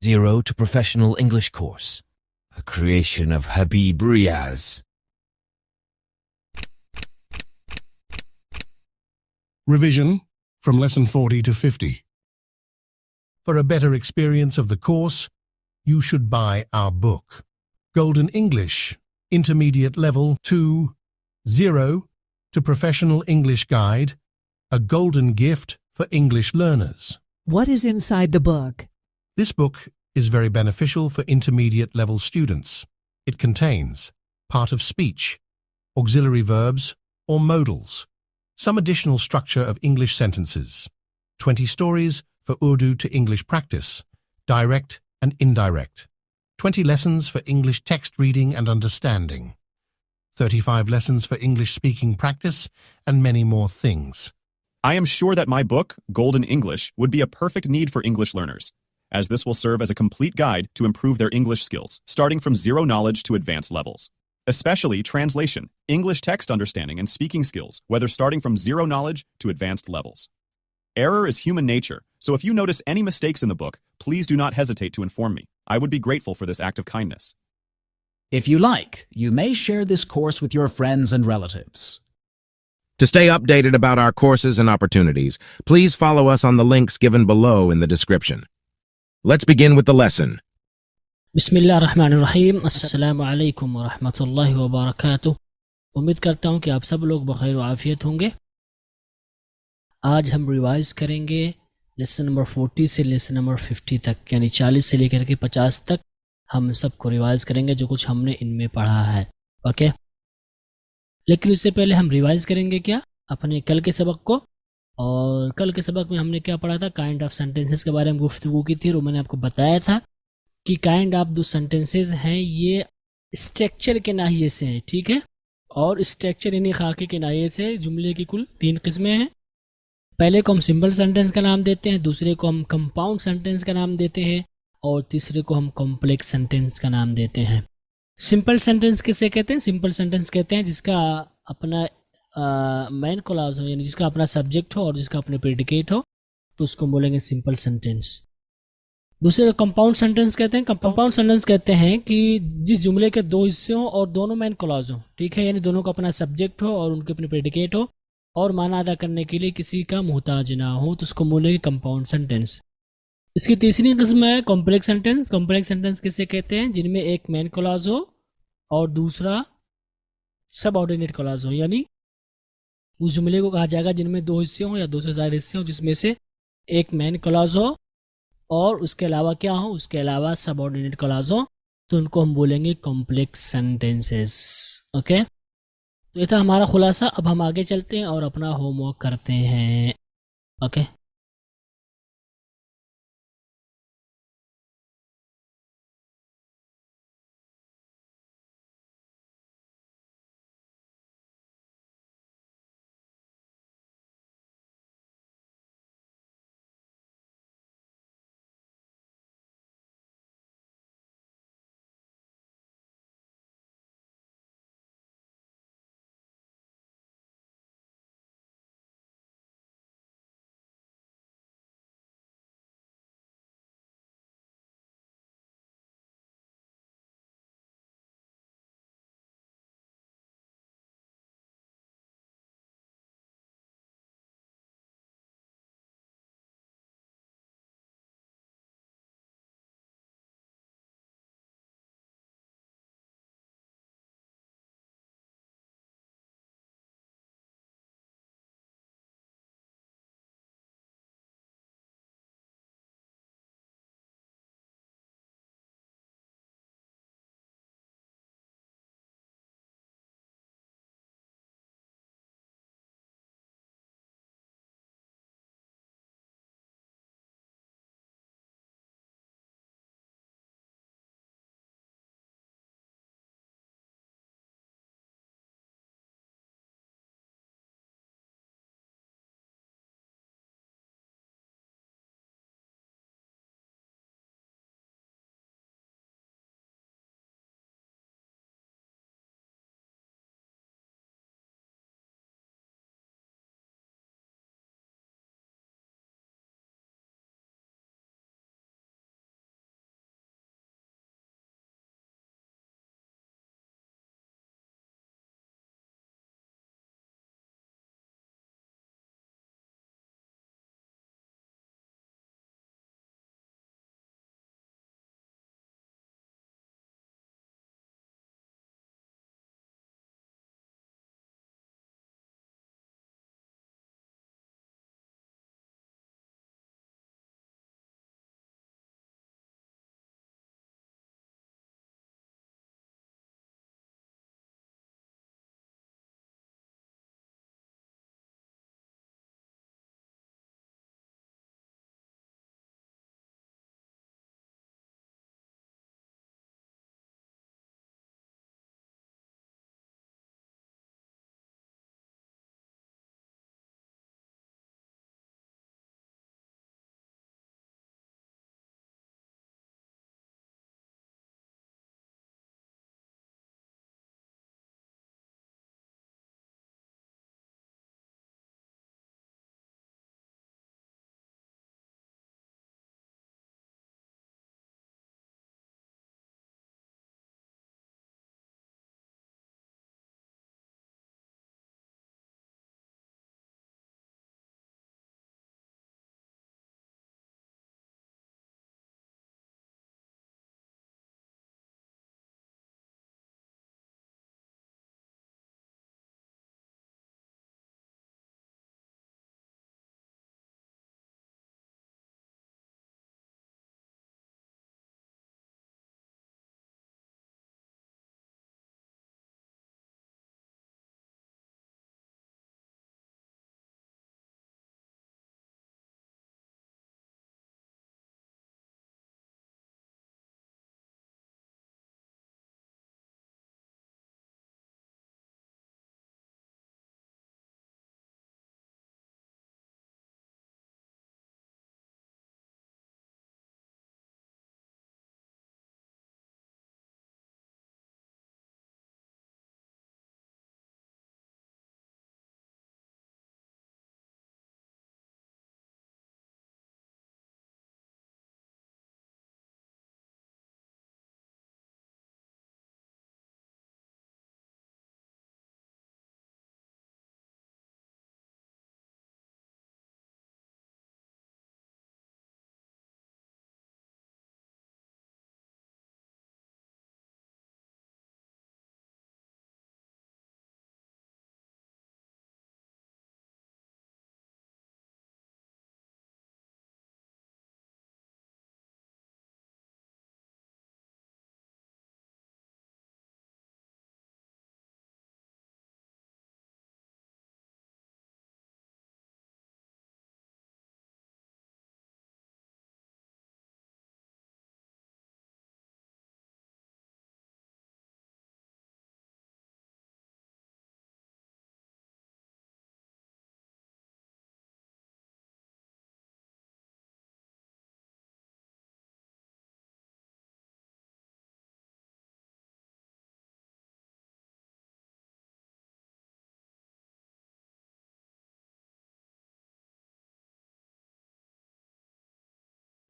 Zero to Professional English Course, a creation of Habib Riaz. Revision from Lesson 40 to 50. For a better experience of the course, you should buy our book, Golden English, Intermediate Level 2, 0 to Professional English Guide, a golden gift for English learners. What is inside the book? This book is very beneficial for intermediate level students. It contains part of speech, auxiliary verbs or modals, some additional structure of English sentences, 20 stories for Urdu to English practice, direct and indirect, 20 lessons for English text reading and understanding, 35 lessons for English speaking practice, and many more things. I am sure that my book, Golden English, would be a perfect need for English learners, as this will serve as a complete guide to improve their English skills, starting from zero knowledge to advanced levels. Especially translation, English text understanding, and speaking skills, whether starting from zero knowledge to advanced levels. Error is human nature, so if you notice any mistakes in the book, please do not hesitate to inform me. I would be grateful for this act of kindness. If you like, you may share this course with your friends and relatives. To stay updated about our courses and opportunities, please follow us on the links given below in the description. Let's begin with the lesson. बिस्मिल्लाहिर्रहमानिर्रहीम अस्सलामु अलैकुम व रहमतुल्लाहि व बरकातुहू। उम्मीद करता हूँ कि आप सब लोग बखैर व आफियत होंगे। आज हम रिवाइज करेंगे लेसन नंबर 40 से लेसन नंबर 50 तक, यानी 40 से लेकर के 50 तक हम सबको रिवाइज करेंगे जो कुछ हमने इनमें पढ़ा है। ओके, लेकिन उससे पहले हम रिवाइज करेंगे क्या अपने कल के सबक को। और कल के सबक में हमने क्या पढ़ा था, काइंड ऑफ सेंटेंसेस के बारे में गुफ्तगू की थी और मैंने आपको बताया था कि काइंड ऑफ दो सेंटेंसेस हैं, ये स्ट्रक्चर के नाहिए से हैं, ठीक है। और स्ट्रक्चर यानी खाके के नाहिए से जुमले की कुल 3 किस्में हैं। पहले को हम सिंपल सेंटेंस का नाम देते हैं, दूसरे को हम कंपाउंड सेंटेंस का नाम देते हैं और तीसरे को हम कॉम्प्लेक्स सेंटेंस का नाम देते हैं। सिंपल सेंटेंस किसे कहते हैं? सिंपल सेंटेंस कहते हैं जिसका अपना मेन क्लॉज हो, यानी जिसका अपना सब्जेक्ट हो और जिसका अपने प्रेडिकेट हो, तो उसको बोलेंगे सिंपल सेंटेंस। दूसरे कंपाउंड सेंटेंस कहते हैं। कंपाउंड सेंटेंस कहते हैं कि जिस जुमले के 2 हिस्से हों और दोनों मेन क्लॉज हों, ठीक है, यानी दोनों का अपना सब्जेक्ट हो और उनके अपने प्रेडिकेट हो और माना अदा करने के लिए किसी का मोहताज ना हो, तो उसको बोलेंगे कंपाउंड सेंटेंस। इसकी तीसरी किस्म है कॉम्प्लेक्स सेंटेंस। कॉम्प्लेक्स सेंटेंस किसे कहते हैं? जिनमें एक मेन क्लॉज हो और दूसरा सबऑर्डिनेट क्लॉज हो, यानी उस जुमले को कहा जाएगा जिनमें 2 हिस्से हों या 2 से ज़्यादा हिस्से हों, जिसमें से एक मेन क्लॉज हो और उसके अलावा क्या हो, उसके अलावा सबऑर्डिनेट क्लॉज हो, तो उनको हम बोलेंगे कॉम्प्लेक्स सेंटेंसेस। ओके, तो ये था हमारा खुलासा। अब हम आगे चलते हैं और अपना होमवर्क करते हैं। ओके।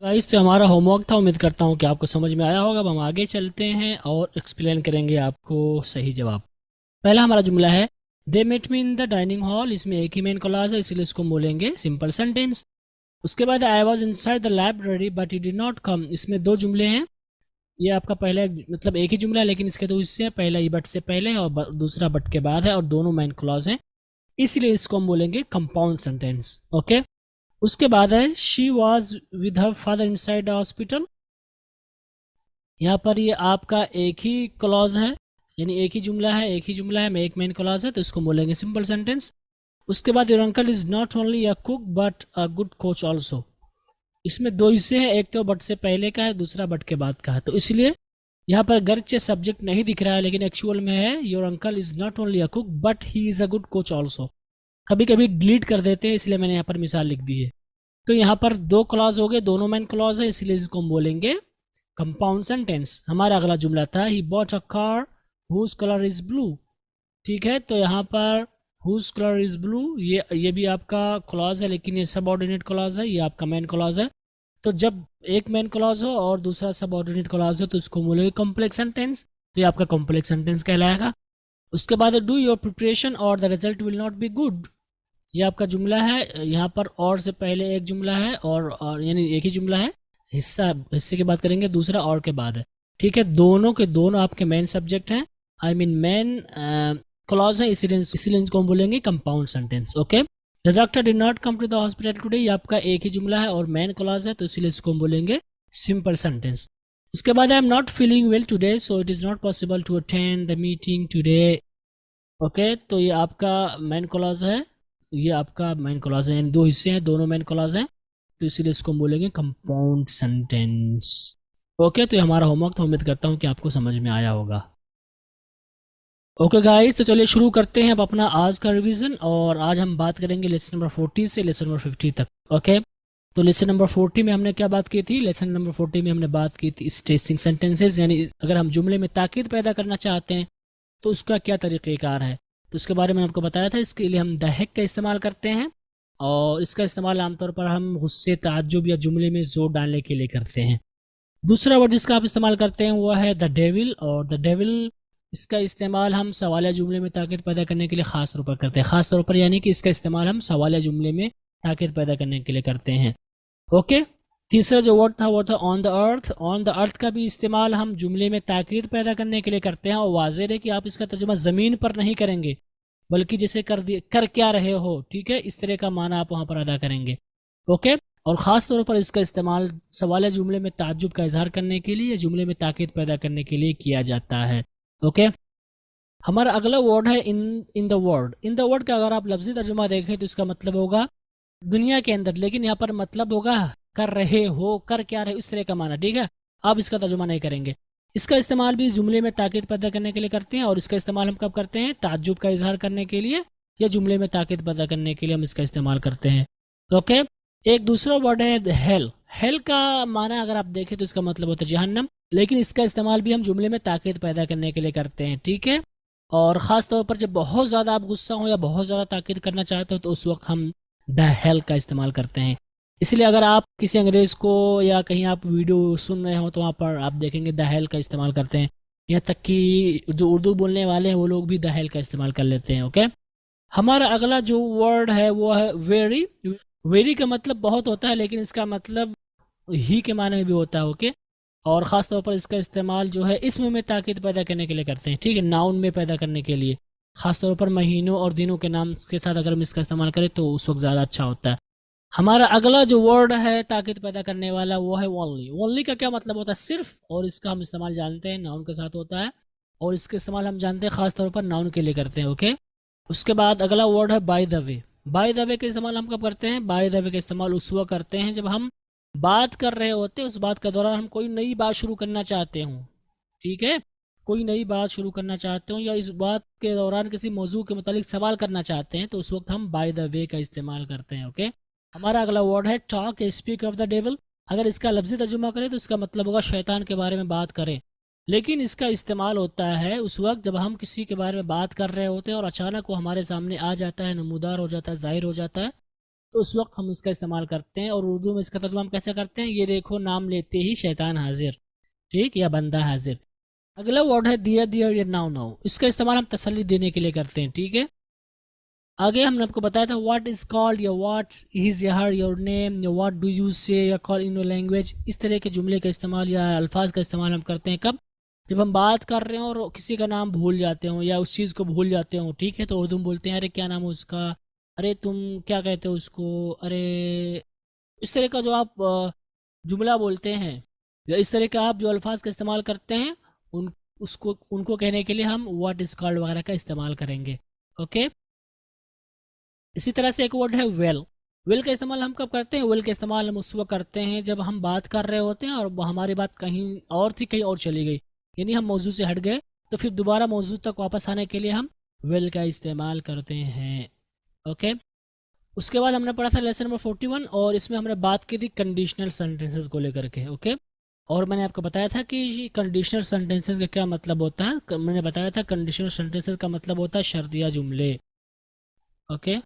गाइस, तो हमारा होमवर्क था, उम्मीद करता हूँ कि आपको समझ में आया होगा। अब हम आगे चलते हैं और एक्सप्लेन करेंगे आपको सही जवाब। पहला हमारा जुमला है they met me in the dining hall. इसमें एक ही मेन क्लॉज है, इसलिए इसको बोलेंगे सिंपल सेंटेंस। उसके बाद I was inside the library but he did not कम। इसमें दो जुमले हैं। ये आपका पहला मतलब एक ही जुमला है, लेकिन इसके दो हिस्से हैं। पहला ई बट से पहले और दूसरा बट के बाद है, और दोनों मेन क्लॉज हैं, इसलिए इसको हम बोलेंगे कंपाउंड सेंटेंस। ओके। उसके बाद है she was with her father inside the hospital. यहाँ पर ये आपका एक ही क्लॉज है, यानी एक ही जुमला है में एक मेन क्लॉज है, तो इसको बोलेंगे सिंपल सेंटेंस। उसके बाद your uncle is not only a cook but a good coach also. इसमें दो हिस्से हैं, एक तो बट से पहले का है, दूसरा बट के बाद का है, तो इसलिए यहाँ पर गर्चे सब्जेक्ट नहीं दिख रहा है, लेकिन एक्चुअल में है your uncle is not only a cook but he is a good coach also. कभी कभी डिलीट कर देते हैं, इसलिए मैंने यहाँ पर मिसाल लिख दी है। तो यहाँ पर दो क्लॉज हो गए, दोनों मेन क्लॉज है, इसलिए इसको हम बोलेंगे कंपाउंड सेंटेंस। हमारा अगला जुमला था he bought a car whose colour is blue. ठीक है, तो यहाँ पर हुज कलर इज ब्लू, ये भी आपका क्लॉज है, लेकिन ये सबऑर्डिनेट क्लॉज है, ये आपका मेन क्लॉज है। तो जब एक मेन क्लॉज हो और दूसरा सबऑर्डिनेट क्लॉज हो, तो इसको बोलेंगे कॉम्प्लेक्स सेंटेंस। तो ये आपका कॉम्प्लेक्स सेंटेंस कहलाएगा। उसके बाद डू योर प्रिपरेशन और the result will not be good. ये आपका जुमला है, यहाँ पर और से पहले एक जुमला है और यानी एक ही जुमला है, हिस्से की बात करेंगे, दूसरा और के बाद है। ठीक है, दोनों के दोनों आपके मेन सब्जेक्ट हैं, आई मीन मेन क्लॉज है, इसीलिए इनको हम बोलेंगे compound sentence. Okay. The doctor did not come to the hospital today. ये आपका एक ही जुमला है और मेन क्लॉज है, तो इसीलिए इसको हम बोलेंगे सिंपल सेंटेंस। उसके बाद I am not feeling well today so it is not possible to attend the meeting today. Okay, तो ये आपका मेन क्लॉज है, ये आपका मेन क्लॉज है, यानी दो हिस्से हैं, दोनों मेन क्लॉज हैं, तो इसीलिए इसको हम बोलेंगे कंपाउंड सेंटेंस। ओके, तो ये हमारा होमवर्क था, उम्मीद करता हूँ कि आपको समझ में आया होगा। ओके गाइस, तो चलिए शुरू करते हैं अब अपना आज का रिवीजन, और आज हम बात करेंगे लेसन नंबर 40 से लेसन नंबर 50 तक। ओके, तो लेसन नंबर 40 में हमने क्या बात की थी? लेसन नंबर 40 में हमने बात की थी स्ट्रेसिंग सेंटेंसेज, यानी अगर हम जुमले में ताकीद पैदा करना चाहते हैं तो उसका क्या तरीक़ेकार है, तो उसके बारे में आपको बताया था। इसके लिए हम द हेक का इस्तेमाल करते हैं, और इसका इस्तेमाल आमतौर पर हम गुस्से, ताज्जुब या जुमले में जोर डालने के लिए करते हैं। दूसरा वर्ड जिसका आप इस्तेमाल करते हैं वो है द डेविल, और द डेविल इसका इस्तेमाल हम सवालिया जुमले में ताकीद पैदा करने के लिए ख़ास तौर पर करते हैं, ख़ास तौर पर यानी कि इसका इस्तेमाल हम सवालिया जुमले में ताकीद पैदा करने के लिए करते हैं। ओके, तीसरा जो वर्ड था वो था on the earth. On the earth का भी इस्तेमाल हम जुमले में ताकीद पैदा करने के लिए करते हैं, और वाज़ेह है कि आप इसका तर्जुमा ज़मीन पर नहीं करेंगे, बल्कि जैसे कर क्या रहे हो, ठीक है, इस तरह का माना आप वहाँ पर अदा करेंगे। ओके, और ख़ास तौर पर इसका इस्तेमाल सवालिया जुमले में ताज्जुब का इजहार करने के लिए, जुमले में ताकीद पैदा करने के लिए किया जाता है। ओके, हमारा अगला वर्ड है in the world. In the world का अगर आप लफ्ज़ी तर्जुमा देखें तो इसका मतलब होगा दुनिया के अंदर, लेकिन यहाँ पर मतलब होगा कर रहे हो, कर क्या रहे, इस तरह का माना। ठीक है, आप इसका तर्जुमा नहीं करेंगे। इसका इस्तेमाल भी जुमले में ताकीद पैदा करने के लिए करते हैं, और इसका इस्तेमाल हम कब करते हैं? ताज्जुब का इजहार करने के लिए या जुमले में ताकीद पैदा करने के लिए हम इसका इस्तेमाल करते हैं। ओके, एक दूसरा वर्ड है हेल। हेल का माना अगर आप देखें तो इसका मतलब होता है जहन्नम, लेकिन इसका इस्तेमाल भी हम जुमले में ताकीद पैदा करने के लिए करते हैं। ठीक है, और ख़ास तौर पर जब बहुत ज़्यादा आप गुस्सा हो या बहुत ज़्यादा ताकीद करना चाहते हो तो उस वक्त हम द हेल का इस्तेमाल करते हैं। इसलिए अगर आप किसी अंग्रेज़ को या कहीं आप वीडियो सुन रहे हो तो वहाँ पर आप देखेंगे द हेल का इस्तेमाल करते हैं, यहाँ तक कि जो उर्दू बोलने वाले हैं वो लोग भी द हेल का इस्तेमाल कर लेते हैं। ओके, हमारा अगला जो वर्ड है वो है वेरी। वेरी का मतलब बहुत होता है, लेकिन इसका मतलब ही के माने में भी होता है। ओके, और ख़ास तौर पर इसका इस्तेमाल जो है इसम में ताकीद पैदा करने के लिए करते हैं। ठीक है, नाउन में पैदा करने के लिए, ख़ास तौर पर महीनों और दिनों के नाम के साथ अगर हम इसका इस्तेमाल करें तो उस वक्त ज़्यादा अच्छा होता है। हमारा अगला जो वर्ड है ताकीद पैदा करने वाला वो है ओनली। ओनली का क्या मतलब होता है? सिर्फ, और इसका हम इस्तेमाल जानते हैं नाउन के साथ होता है, और इसका इस्तेमाल हम जानते हैं ख़ास तौर पर नाउन के लिए करते हैं। ओके, उसके बाद अगला वर्ड है by the way. By the way का इस्तेमाल हम कब करते हैं? बाय द वे का इस्तेमाल उस वक्त करते हैं जब हम बात कर रहे होते हैं, उस बात के दौरान हम कोई नई बात शुरू करना चाहते हों। ठीक है, कोई नई बात शुरू करना चाहते हो या इस बात के दौरान किसी मौजू के मुतालिक सवाल करना चाहते हैं, तो उस वक्त हम बाय द वे का इस्तेमाल करते हैं। ओके, हमारा अगला वर्ड है talk, speak of the devil. अगर इसका लफ्ज़ी तर्जुमा करें तो इसका मतलब होगा शैतान के बारे में बात करें, लेकिन इसका इस्तेमाल होता है उस वक्त जब हम किसी के बारे में बात कर रहे होते हैं और अचानक वो हमारे सामने आ जाता है, नमूदार हो जाता है, ज़ाहिर हो जाता है, तो उस वक्त हम इसका इस्तेमाल करते हैं। और उर्दू में इसका तर्जुमा हम कैसे करते हैं, ये देखो नाम लेते ही शैतान हाजिर, ठीक, या बंदा हाजिर। अगला वर्ड है दियर दियर या नाउ नाउ, इसका इस्तेमाल हम तसल्ली देने के लिए करते हैं, ठीक है। आगे हमने आपको बताया था व्हाट इज कॉल्ड या what is her your name या व्हाट डू यू से या कॉल इन योर लैंग्वेज। इस तरह के जुमले का इस्तेमाल या अल्फाज का इस्तेमाल हम करते हैं कब, जब हम बात कर रहे हो और किसी का नाम भूल जाते हो या उस चीज़ को भूल जाते हो, ठीक है। तो उर्दू में बोलते हैं अरे क्या नाम है उसका, अरे तुम क्या कहते हो उसको, अरे इस तरह का जो आप जुमला बोलते हैं या इस तरह का आप जो अल्फाज का इस्तेमाल करते हैं उनको कहने के लिए हम व्हाट इज कॉल्ड वगैरह का इस्तेमाल करेंगे, ओके। इसी तरह से एक वर्ड है वेल। वेल का इस्तेमाल हम कब करते हैं, वेल का इस्तेमाल हम उस वक्त करते हैं जब हम बात कर रहे होते हैं और हमारी बात कहीं और थी कहीं और चली गई, यानी हम मौजू से हट गए, तो फिर दोबारा मौजू तक वापस आने के लिए हम वेल का इस्तेमाल करते हैं, ओके। उसके बाद हमने पढ़ा था लेसन नंबर 41 और इसमें हमने बात की थी कंडीशनल सेंटेंसेस को लेकर के, ओके। और मैंने आपको बताया था कि कंडीशनल सेंटेंसेस का क्या मतलब होता है। मैंने बताया था कंडीशनल सेंटेंसेस का मतलब होता है शर्तिया जुमले, ओके।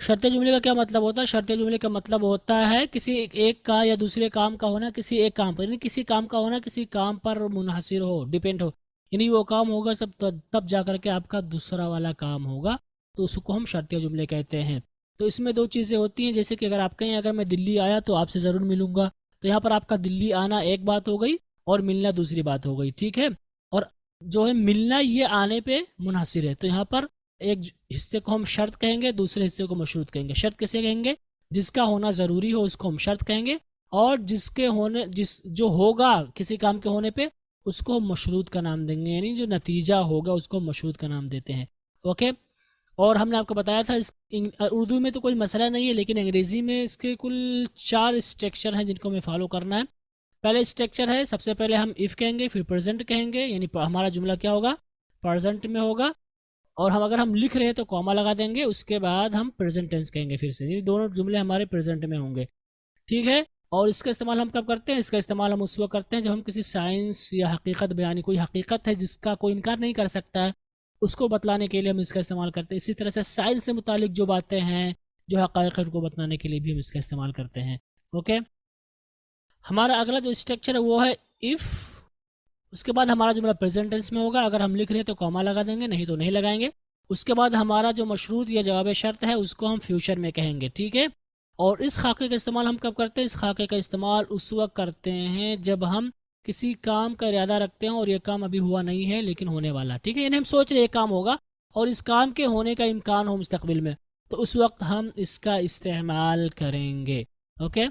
शर्तिया जुमले का क्या मतलब होता है, शर्तिया जुमले का मतलब होता है किसी एक का या दूसरे काम का होना किसी एक काम पर, यानी किसी काम का होना किसी काम पर मुनहसिर हो, डिपेंड हो, यानी वो काम होगा सब तब जा करके आपका दूसरा वाला काम होगा, तो उसको हम शर्तिया जुमले कहते हैं। तो इसमें दो चीज़ें होती हैं, जैसे कि अगर आप कहें अगर मैं दिल्ली आया तो आपसे ज़रूर मिलूंगा, तो यहाँ पर आपका दिल्ली आना एक बात हो गई और मिलना दूसरी बात हो गई, ठीक है। और जो है मिलना ये आने पे मुनहसिर है, तो यहाँ पर एक हिस्से को हम शर्त कहेंगे, दूसरे हिस्से को मशरूत कहेंगे। शर्त किसे कहेंगे, जिसका होना ज़रूरी हो उसको हम शर्त कहेंगे, और जिसके होने जो होगा किसी काम के होने पे उसको हम मशरूत का नाम देंगे, यानी जो नतीजा होगा उसको मशरूत का नाम देते हैं, ओके। और हमने आपको बताया था उर्दू में तो कोई मसला नहीं है, लेकिन अंग्रेज़ी में इसके कुल 4 स्ट्रक्चर हैं जिनको हमें फॉलो करना है। पहले स्ट्रक्चर है, सबसे पहले हम इफ़ कहेंगे, फिर प्रेजेंट कहेंगे, यानी हमारा जुमला क्या होगा प्रेजेंट में होगा, और हम अगर हम लिख रहे हैं तो कॉमा लगा देंगे, उसके बाद हम प्रेजेंट टेंस कहेंगे फिर से, ये दोनों जुमले हमारे प्रेजेंट में होंगे, ठीक है। और इसका इस्तेमाल हम कब करते हैं, इसका इस्तेमाल हम उस वक्त करते हैं जब हम किसी साइंस या हकीकत बयानी, कोई हकीकत है जिसका कोई इनकार नहीं कर सकता है, उसको बतलाने के लिए हम इसका इस्तेमाल करते हैं। इसी तरह से साइंस से मुतालिक जो बातें हैं, जो हक़ाइक़ है, उनको बतलाने के लिए भी हम इसका इस्तेमाल करते हैं, ओके। हमारा अगला जो स्ट्रक्चर है वो है इफ़, उसके बाद हमारा जुमला प्रेजेंट टेंस में होगा, अगर हम लिख रहे हैं तो कॉमा लगा देंगे, नहीं तो नहीं लगाएंगे। उसके बाद हमारा जो मशरूत या जवाब शर्त है उसको हम फ्यूचर में कहेंगे, ठीक है। और इस खाके का इस्तेमाल हम कब करते हैं, इस खाके का इस्तेमाल उस वक्त करते हैं जब हम किसी काम का इरादा रखते हैं और ये काम अभी हुआ नहीं है लेकिन होने वाला, ठीक है। यानी हम सोच रहे हैं काम होगा और इस काम के होने का इम्कान हो मुस्तकबिल में, तो उस वक्त हम इसका इस्तेमाल करेंगे, ओके।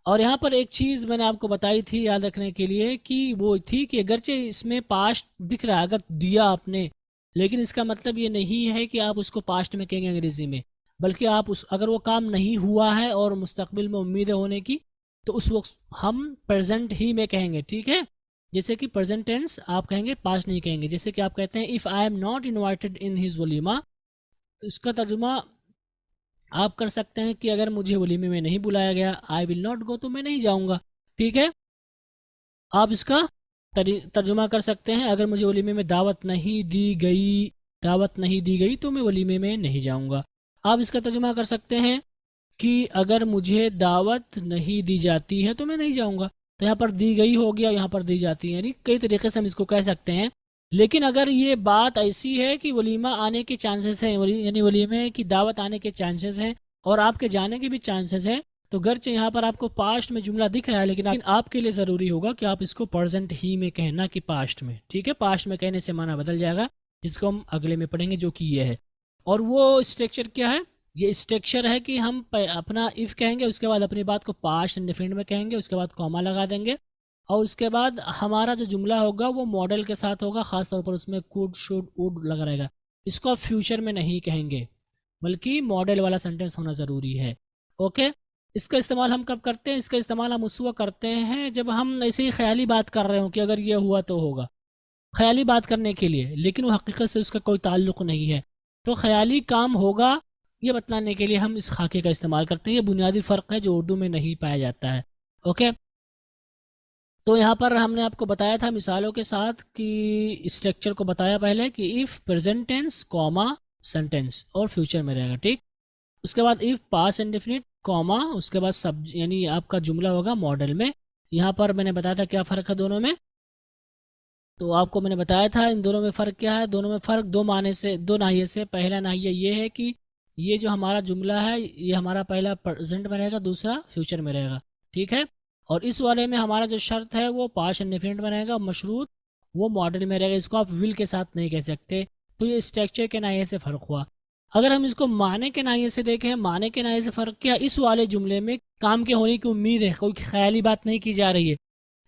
और यहाँ पर एक चीज़ मैंने आपको बताई थी याद रखने के लिए कि वो थी कि अगरचे इसमें पास्ट दिख रहा है, अगर दिया आपने, लेकिन इसका मतलब ये नहीं है कि आप उसको पास्ट में कहेंगे अंग्रेज़ी में, बल्कि आप अगर वो काम नहीं हुआ है और मुस्तकबिल में उम्मीद है होने की, तो उस वक्त हम प्रेजेंट ही में कहेंगे, ठीक है। जैसे कि प्रेजेंट टेंस आप कहेंगे, पास्ट नहीं कहेंगे। जैसे कि आप कहते हैं if I am not invited in his walima, तो इसका तर्जुमा आप कर सकते हैं कि अगर मुझे वलीमे में नहीं बुलाया गया, आई विल नॉट गो, तो मैं नहीं जाऊंगा, ठीक है। आप इसका तर्जुमा कर सकते हैं अगर मुझे वलीमे में दावत नहीं दी गई तो मैं वलीमे में नहीं जाऊंगा। आप इसका तर्जुमा कर सकते हैं कि अगर मुझे दावत नहीं दी जाती है तो मैं नहीं जाऊंगा, तो यहाँ पर दी गई हो गया, यहाँ पर दी जाती है, यानी कई तरीके से हम इसको कह सकते हैं। लेकिन अगर ये बात ऐसी है कि वलीमा आने के चांसेस हैं, यानी वलीमे की दावत आने के चांसेस हैं और आपके जाने के भी चांसेस हैं, तो गर्चे यहाँ पर आपको पास्ट में जुमला दिख रहा है, लेकिन आपके लिए ज़रूरी होगा कि आप इसको प्रेजेंट ही में कहना कि पास्ट में, ठीक है। पास्ट में कहने से माना बदल जाएगा, जिसको हम अगले में पढ़ेंगे, जो कि ये है। और वो स्ट्रक्चर क्या है, ये स्ट्रक्चर है कि हम अपना इफ़ कहेंगे, उसके बाद अपनी बात को पास्ट इंडेफिनिट में कहेंगे, उसके बाद कॉमा लगा देंगे, और उसके बाद हमारा जो जुमला होगा वो मॉडल के साथ होगा, ख़ास तौर पर उसमें कुड शुड वुड लगा रहेगा। इसको आप फ्यूचर में नहीं कहेंगे, बल्कि मॉडल वाला सेंटेंस होना ज़रूरी है, ओके। इसका इस्तेमाल हम कब करते हैं, इसका इस्तेमाल हम उस वक्त करते हैं जब हम ऐसे ही ख्याली बात कर रहे हो कि अगर ये हुआ तो होगा, ख्याली बात करने के लिए, लेकिन वो हकीकत से उसका कोई ताल्लुक़ नहीं है, तो ख्याली काम होगा ये बतलाने के लिए हम इस खाके का इस्तेमाल करते हैं। ये बुनियादी फ़र्क है जो उर्दू में नहीं पाया जाता है, ओके। तो यहाँ पर हमने आपको बताया था मिसालों के साथ कि स्ट्रक्चर को बताया पहले कि if, present tense, comma, sentence और फ्यूचर में रहेगा, ठीक। उसके बाद इफ पास्ट इंडेफिनिट कॉमा, उसके बाद सब यानी आपका जुमला होगा मॉडल में। यहाँ पर मैंने बताया था क्या फ़र्क है दोनों में, तो आपको मैंने बताया था इन दोनों में फ़र्क क्या है। दोनों में फ़र्क दो माने से, दो नाहिए से। पहला नाहिया ये है कि ये जो हमारा जुमला है ये हमारा पहला प्रेजेंट में रहेगा, दूसरा फ्यूचर में रहेगा, ठीक है। और इस वाले में हमारा जो शर्त है वो पास्ट इंडेफिनिट में रहेगा, मशरूत वो मॉडल में रहेगा। इसको आप विल के साथ नहीं कह सकते। तो ये स्ट्रक्चर के नाहिए से फ़र्क हुआ। अगर हम इसको माने के नाहिए से देखें, माने के नाहिए से फ़र्क क्या, इस वाले जुमले में काम के होने की उम्मीद है, कोई ख्याली बात नहीं की जा रही है।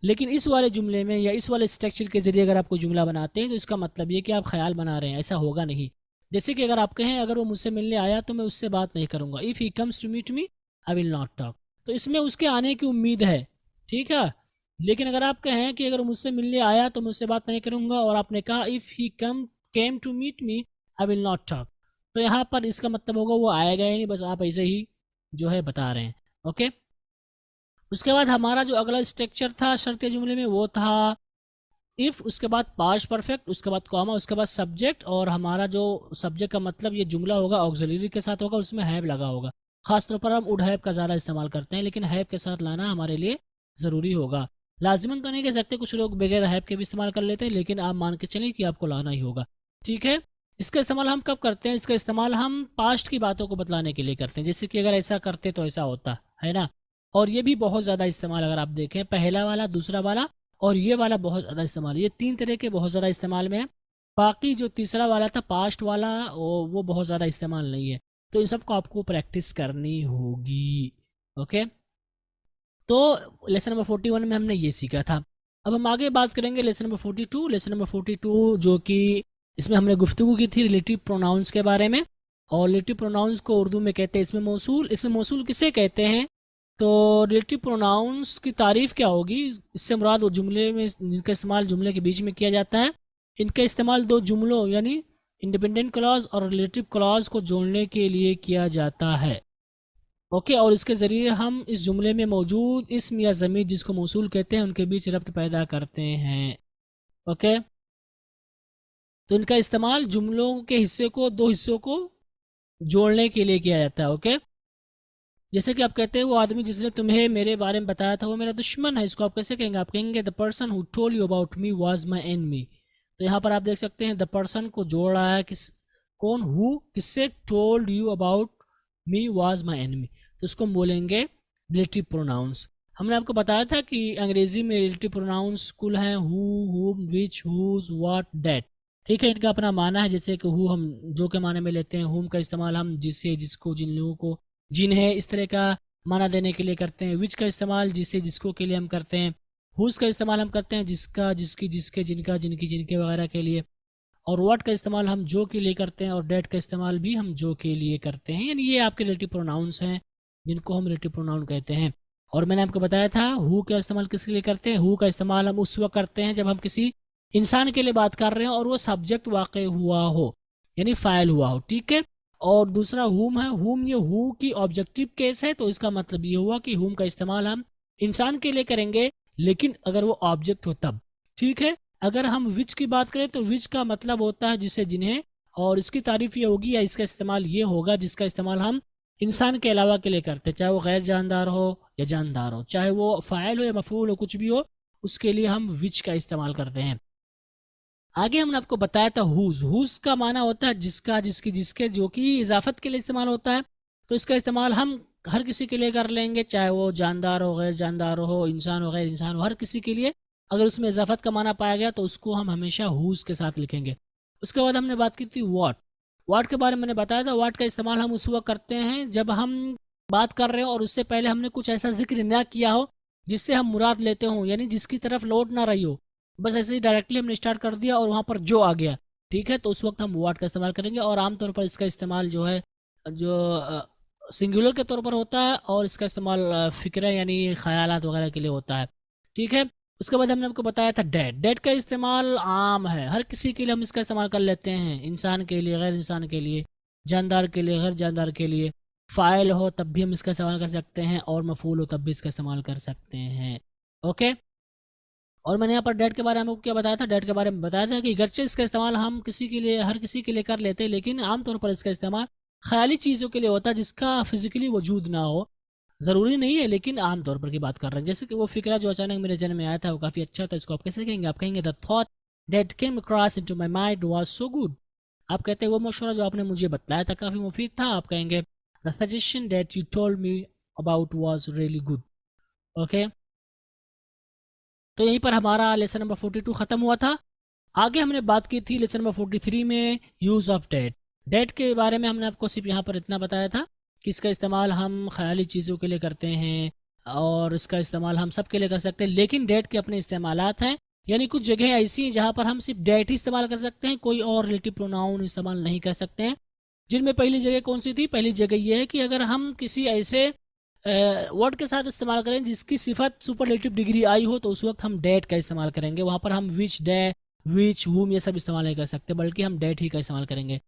लेकिन इस वाले जुमले में या इस वाले स्ट्रक्चर के जरिए अगर आप कोई जुमला बनाते हैं तो इसका मतलब ये कि आप ख्याल बना रहे हैं, ऐसा होगा नहीं। जैसे कि अगर आप कहें अगर वो मुझसे मिलने आया तो मैं उससे बात नहीं करूंगा, if he comes to meet me I will not talk, तो इसमें उसके आने की उम्मीद है, ठीक है। लेकिन अगर आप कहें कि अगर मुझसे मिलने आया तो मुझसे बात नहीं करूंगा और आपने कहा if he came to meet me I will not talk, तो यहाँ पर इसका मतलब होगा वो आएगा ही नहीं, बस आप ऐसे ही जो है बता रहे हैं, ओके। उसके बाद हमारा जो अगला स्ट्रक्चर था शर्तीय जुमले में वो था इफ़, उसके बाद पास्ट परफेक्ट, उसके बाद कॉमा, उसके बाद सब्जेक्ट। और हमारा जो सब्जेक्ट का मतलब ये जुमला होगा ऑक्सिलरी के साथ होगा, उसमें हैव लगा होगा। खासतौर पर हम वुड हैव का ज़्यादा इस्तेमाल करते हैं, लेकिन हैव के साथ लाना हमारे लिए ज़रूरी होगा। लाजिमन तो नहीं कह सकते, कुछ लोग बगैर हैव के भी इस्तेमाल कर लेते हैं, लेकिन आप मान के चलिए कि आपको लाना ही होगा, ठीक है। इसका इस्तेमाल हम कब करते हैं, इसका इस्तेमाल हम पास्ट की बातों को बतलाने के लिए करते हैं, जैसे कि अगर ऐसा करते तो ऐसा होता है ना। और ये भी बहुत ज़्यादा इस्तेमाल अगर आप देखें, पहला वाला, दूसरा वाला और ये वाला बहुत ज़्यादा इस्तेमाल, ये तीन तरह के बहुत ज़्यादा इस्तेमाल में है। बाकी जो तीसरा वाला था पास्ट वाला वो बहुत ज़्यादा इस्तेमाल नहीं है। तो इन सबको आपको प्रैक्टिस करनी होगी, ओके। तो लेसन नंबर 41 में हमने ये सीखा था। अब हम आगे बात करेंगे लेसन नंबर 42। लेसन नंबर 42 जो कि इसमें हमने गुफ्तगू की थी रिलेटिव प्रोनाउंस के बारे में। और रिलेटिव प्रोनाउंस को उर्दू में कहते हैं इसमें मौसूल। इसमें मौसूल किसे कहते हैं, तो रिलेटिव प्रोनाउंस की तारीफ़ क्या होगी, इससे मुराद वो जुमले में जिनका इस्तेमाल जुमले के बीच में किया जाता है। इनका इस्तेमाल दो जुमलों यानी इंडिपेंडेंट क्लॉज और रिलेटिव क्लॉज को जोड़ने के लिए किया जाता है, ओके। और इसके ज़रिए हम इस जुमले में मौजूद इस्म या ज़मीर जिसको मौसूल कहते हैं उनके बीच रब्त पैदा करते हैं, ओके। तो इनका इस्तेमाल जुमलों के हिस्से को, दो हिस्सों को जोड़ने के लिए किया जाता है, ओके। जैसे कि आप कहते हैं वो आदमी जिसने तुम्हें मेरे बारे में बताया था वो मेरा दुश्मन है, इसको आप कैसे कहेंगे, आप कहेंगे the person who told you about me was my enemy. तो यहाँ पर आप देख सकते हैं द पर्सन को जोड़ रहा है किस, कौन, हु, किससे, told you about me was my enemy, तो इसको हम बोलेंगे रिलेटिव प्रोनाउंस। हमने आपको बताया था कि अंग्रेजी में रिलेटिव प्रोनाउंस कुल हैं हु, हुम, विच, हुज, व्हाट, दैट, ठीक है। इनका अपना माना है, जैसे कि हु हम जो के माने में लेते हैं, हुम का इस्तेमाल हम जिसे, जिसको, जिन लोगों को, जिन्हें, इस तरह का माना देने के लिए करते हैं। विच का इस्तेमाल जिसे, जिसको के लिए हम करते हैं। हुज का इस्तेमाल हम करते हैं जिसका, जिसकी, जिसके, जिनका, जिनकी, जिनके वगैरह के लिए। और व्हाट का इस्तेमाल हम जो के लिए करते हैं, और डेट का इस्तेमाल भी हम जो के लिए करते हैं। यानी ये आपके रिलेटिव प्रोनाउंस हैं जिनको हम रिलेटिव प्रोनाउन कहते हैं। और मैंने आपको बताया था हु का इस्तेमाल किसके लिए करते हैं, हु का इस्तेमाल हम उस वक्त करते हैं जब हम किसी इंसान के लिए बात कर रहे हैं और वो सब्जेक्ट वाक़ हुआ हो यानी फ़ाइल हुआ हो, ठीक है। और दूसरा हुम है, हुम ये हु की ऑब्जेक्टिव केस है, तो इसका मतलब ये हुआ कि हुम का इस्तेमाल हम इंसान के लिए करेंगे लेकिन अगर वो ऑब्जेक्ट हो तब, ठीक है। अगर हम विच की बात करें तो विच का मतलब होता है जिसे, जिन्हें, और इसकी तारीफ ये होगी या इसका इस्तेमाल ये होगा जिसका इस्तेमाल हम इंसान के अलावा के लिए करते हैं, चाहे वो गैर जानदार हो या जानदार हो, चाहे वो फ़ाइल हो या मफ़ूल हो, कुछ भी हो, उसके लिए हम विच का इस्तेमाल करते हैं। आगे हमने आपको बताया था हुज। हुज का माना होता है जिसका, जिसकी, जिसके, जो कि इजाफत के लिए इस्तेमाल होता है। तो इसका इस्तेमाल हम हर किसी के लिए कर लेंगे, चाहे वो जानदार हो, गैर जानदार हो, इंसान हो, गैर इंसान हो, हर किसी के लिए अगर उसमें इजाफत का माना पाया गया तो उसको हम हमेशा हुज के साथ लिखेंगे। उसके बाद हमने बात की थी व्हाट। व्हाट के बारे में मैंने बताया था, व्हाट का इस्तेमाल हम उस वक्त करते हैं जब हम बात कर रहे हो और उससे पहले हमने कुछ ऐसा जिक्र ना किया हो जिससे हम मुराद लेते हो, यानी जिसकी तरफ लौट ना रही हो, बस ऐसे ही डायरेक्टली हमने स्टार्ट कर दिया और वहाँ पर जो आ गया, ठीक है, तो उस वक्त हम व्हाट का इस्तेमाल करेंगे। और आमतौर पर इसका इस्तेमाल जो है जो सिंगुलर के तौर पर होता है और इसका इस्तेमाल फ़िक्र यानी ख़यालात वगैरह के लिए होता है, ठीक है। उसके बाद हमने आपको बताया था डेट। डेट का इस्तेमाल आम है, हर किसी के लिए हम इसका इस्तेमाल कर लेते हैं, इंसान के लिए, गैर इंसान के लिए, जानदार के लिए, गैर जानदार के लिए, फ़ाइल हो तब भी हम इसका इस्तेमाल कर सकते हैं और मफ़ूल हो तब भी इसका इस्तेमाल कर सकते हैं, ओके। और मैंने यहाँ पर डेट के बारे में आपको क्या बताया था, डेट के बारे में बताया था कि गर्चे इसका इस्तेमाल हम किसी के लिए, हर किसी के लिए कर लेते हैं, लेकिन आमतौर पर इसका इस्तेमाल ख्याली चीज़ों के लिए होता है जिसका फिजिकली वजूद ना हो, ज़रूरी नहीं है लेकिन आम तौर पर की बात कर रहे हैं। जैसे कि वो फिक्रा जो अचानक मेरे जहन में आया था वो काफ़ी अच्छा था, इसको आप कैसे कहेंगे? आप कहेंगे the thought that came across into my mind was so good. आप कहते हैं वो मशवरा जो आपने मुझे बताया था काफ़ी मुफीद था। आप कहेंगे the suggestion that you told me about was really good. Okay, तो यहीं पर हमारा लेसन नंबर 42 ख़त्म हुआ था। आगे हमने बात की थी लेसन नंबर 43 में यूज़ ऑफ डेट। डेट के बारे में हमने आपको सिर्फ यहाँ पर इतना बताया था कि इसका इस्तेमाल हम ख्याली चीज़ों के लिए करते हैं और इसका इस्तेमाल हम सब के लिए कर सकते हैं, लेकिन डेट के अपने इस्तेमालात हैं। यानी कुछ जगह ऐसी हैं जहाँ पर हम सिर्फ डेट ही इस्तेमाल कर सकते हैं, कोई और रिलेटिव प्रोनाउन इस्तेमाल नहीं कर सकते हैं। जिनमें पहली जगह कौन सी थी? पहली जगह ये है कि अगर हम किसी ऐसे वर्ड के साथ इस्तेमाल करें जिसकी सिफत सुपरलेटिव डिग्री आई हो तो उस वक्त हम डेट का इस्तेमाल करेंगे। वहाँ पर हम विच, डे, विच, हुम ये सब इस्तेमाल नहीं कर सकते, बल्कि हम डेट ही का इस्तेमाल करेंगे।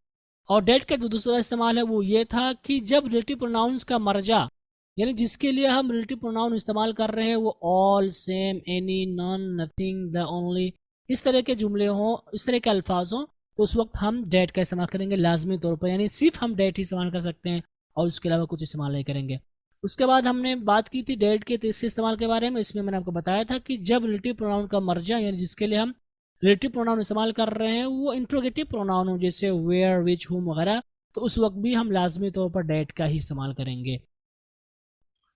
और डेट का जो दूसरा इस्तेमाल है वो ये था कि जब रिलेटिव प्रोनाउंस का मर्जा, यानी जिसके लिए हम रिलेटिव प्रोनाउन इस्तेमाल कर रहे हैं वो all, same, any, non, nothing, the, only, इस तरह के जुमले हों, इस तरह के अल्फाज हों, तो उस वक्त हम डेट का इस्तेमाल करेंगे लाजमी तौर पर। यानी सिर्फ हम डेट ही इस्तेमाल कर सकते हैं और उसके अलावा कुछ इस्तेमाल नहीं करेंगे। उसके बाद हमने बात की थी डेट के तीसरे इस्तेमाल के बारे में। इसमें मैंने आपको बताया था कि जब रिलेटिव प्रोनाउन का मर्जा, यानी जिसके लिए हम रिलेटिव प्रोनाउन इस्तेमाल कर रहे हैं वो इंट्रोगेटिव प्रोनाउन हो, जैसे वेयर, विच, हुम वगैरह, तो उस वक्त भी हम लाजमी तौर पर डेट का ही इस्तेमाल करेंगे।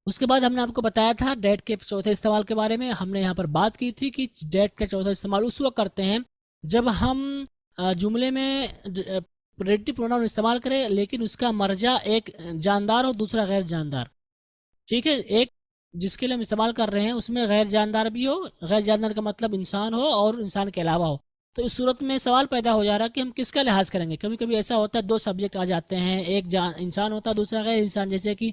उसके बाद हमने आपको बताया था डेट के चौथे इस्तेमाल के बारे में। हमने यहाँ पर बात की थी कि डेट का चौथा इस्तेमाल उस वक्त करते हैं जब हम जुमले में रिलेटिव प्रोनाउन इस्तेमाल करें लेकिन उसका मर्जा एक जानदार हो, दूसरा गैर जानदार। ठीक है, एक जिसके लिए हम इस्तेमाल कर रहे हैं उसमें गैर जानदार भी हो, गैर जानदार का मतलब इंसान हो और इंसान के अलावा हो। तो इस सूरत में सवाल पैदा हो जा रहा है कि हम किसका लिहाज करेंगे। कभी कभी ऐसा होता है दो सब्जेक्ट आ जाते हैं, एक इंसान होता है दूसरा गैर इंसान, जैसे कि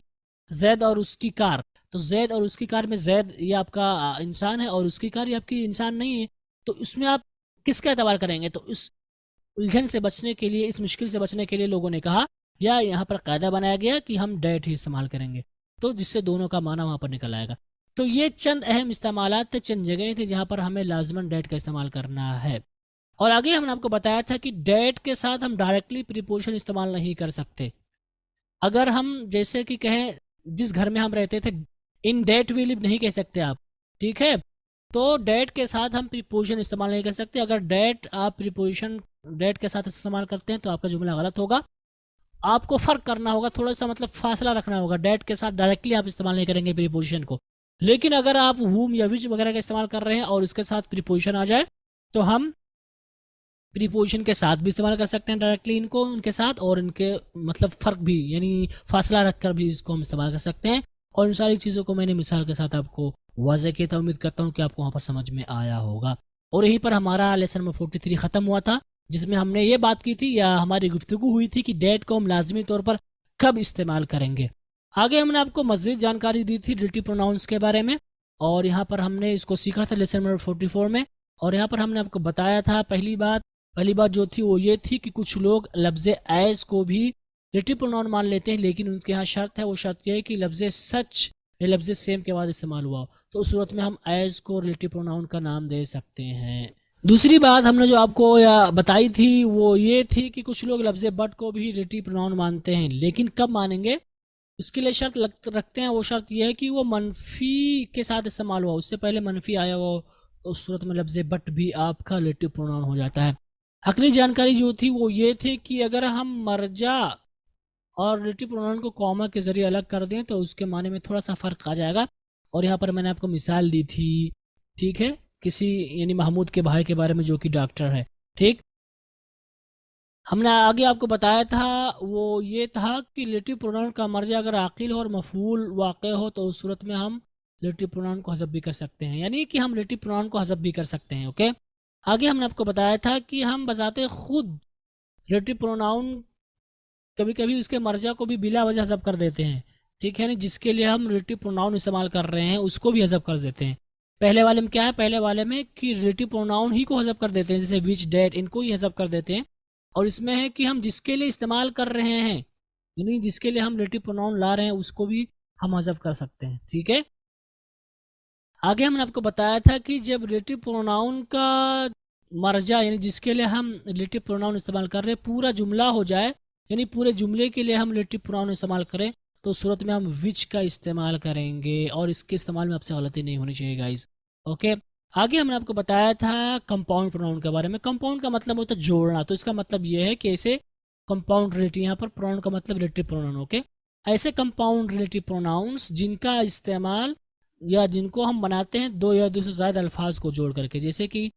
जैद और उसकी कार। तो जैद और उसकी कार में जैद ये आपका इंसान है और उसकी कार ये आपकी इंसान नहीं है, तो इसमें आप किसका एतबार करेंगे? तो इस उलझन से बचने के लिए, इस मुश्किल से बचने के लिए लोगों ने कहा या यहाँ पर कायदा बनाया गया कि हम डेट ही इस्तेमाल करेंगे, तो जिससे दोनों का माना वहाँ पर निकल आएगा। तो ये चंद अहम इस्तेमालात थे, चंद जगह थी जहाँ पर हमें लाजमन डेट का इस्तेमाल करना है। और आगे हमने आपको बताया था कि डेट के साथ हम डायरेक्टली प्रीपोजिशन इस्तेमाल नहीं कर सकते। अगर हम जैसे कि कहें जिस घर में हम रहते थे, इन डेट वी लिव नहीं कह सकते आप, ठीक है? तो डेट के साथ हम प्रीपोजिशन इस्तेमाल नहीं कर सकते। अगर डेट आप प्रीपोजिशन डेट के साथ इस्तेमाल करते हैं तो आपका जुमला गलत होगा। आपको फ़र्क करना होगा, थोड़ा सा मतलब फासला रखना होगा। डेट के साथ डायरेक्टली आप इस्तेमाल नहीं करेंगे प्रीपोजिशन को, लेकिन अगर आप हुम या विच वगैरह का इस्तेमाल कर रहे हैं और उसके साथ प्रीपोजिशन आ जाए तो हम प्रीपोजिशन के साथ भी इस्तेमाल कर सकते हैं डायरेक्टली इनको, उनके साथ, और इनके मतलब फ़र्क भी यानी फासला रखकर भी इसको हम इस्तेमाल कर सकते हैं। और इन सारी चीज़ों को मैंने मिसाल के साथ आपको वाज़ह किया था। उम्मीद करता हूँ कि आपको वहाँ पर समझ में आया होगा। और यहीं पर हमारा लेसन नंबर 43 ख़त्म हुआ था, जिसमें हमने ये बात की थी या हमारी गुफ्तगू हुई थी कि डेट को हम लाजमी तौर पर कब इस्तेमाल करेंगे। आगे हमने आपको मज़ीद जानकारी दी थी रिलेटिव प्रोनाउंस के बारे में, और यहाँ पर हमने इसको सीखा था लेसन नंबर 44 में। और यहाँ पर हमने आपको बताया था पहली बात जो थी वो ये थी कि कुछ लोग लफ्ज़ एज को भी रिलेटिव प्रोनाउन मान लेते हैं, लेकिन उनके यहाँ शर्त है, वो शर्त यह है कि लफ्ज़ सच या लफ्ज़ सेम के बाद इस्तेमाल हुआ हो, तो उस सूरत में हम एज को रिलेटिव प्रोनाउन का नाम दे सकते हैं। दूसरी बात हमने जो आपको बताई थी वो ये थी कि कुछ लोग लफ्ज़ बट को भी रिलेटिव प्रोनाउन मानते हैं, लेकिन कब मानेंगे इसके लिए शर्त रखते हैं। वो शर्त यह है कि वो मनफी के साथ इस्तेमाल हुआ, उससे पहले मनफी आया हो, तो उस सूरत में लफ्ज़ बट भी आपका रिलेटिव प्रोनाउन हो जाता है। अगली जानकारी जो थी वो ये थी कि अगर हम मर्जा और रिलेटिव प्रोनाउन को कॉमा के ज़रिए अलग कर दें तो उसके माने में थोड़ा सा फ़र्क आ जाएगा। और यहाँ पर मैंने आपको मिसाल दी थी, ठीक है, किसी यानी महमूद के भाई के बारे में जो कि डॉक्टर है। ठीक, हमने आगे आपको बताया था वो ये था कि रिलेटिव प्रोनाउन का मर्जा अगर आकिल हो और मफूल वाक़ हो तो उस सूरत में हम रिलेटिव प्रोनाउन को हज़फ भी कर सकते हैं, यानी कि हम रिलेटिव प्रोनाउन को हज़फ भी कर सकते हैं। ओके, आगे हमने आपको बताया था कि हम बजाते खुद रिलेटिव प्रोनाउन कभी कभी उसके मर्जा को भी बिला वजह हज़फ कर देते हैं। ठीक है, यानी जिसके लिए हम रिलेटिव प्रोनाउन इस्तेमाल कर रहे हैं उसको भी हज़फ कर देते हैं। पहले वाले में क्या है, पहले वाले में कि रिलेटिव प्रोनाउन ही को हज़फ कर देते हैं, जैसे विच, डेट, इनको ही हज़फ कर देते हैं। और इसमें है कि हम जिसके लिए इस्तेमाल कर रहे हैं, यानी जिसके लिए हम रिलेटिव प्रोनाउन ला रहे हैं उसको भी हम हज़फ कर सकते हैं। ठीक है, आगे हमने आपको बताया था कि जब रिलेटिव प्रोनाउन का मर्जा यानी जिसके लिए हम रिलेटिव प्रोनाउन इस्तेमाल कर रहे हैं पूरा जुमला हो जाए, यानी पूरे जुमले के लिए हम रिलेटिव प्रोनाउन इस्तेमाल करें तो सूरत में हम विच का इस्तेमाल करेंगे और इसके इस्तेमाल में आपसे गलती नहीं होनी चाहिए गाइस। ओके, आगे हमने आपको बताया था कंपाउंड प्रोनाउन के बारे में। कंपाउंड का मतलब होता है जोड़ना, तो इसका मतलब ये है कि ऐसे कंपाउंड रिलेटिव, यहाँ पर प्रोनाउन का मतलब रिलेटिव प्रोनाउन। ओके, ऐसे कंपाउंड रिलेटिव प्रोनाउंस जिनका इस्तेमाल या जिनको हम बनाते हैं दो या दो से ज़्यादा अल्फाज को जोड़ करके, जैसे कि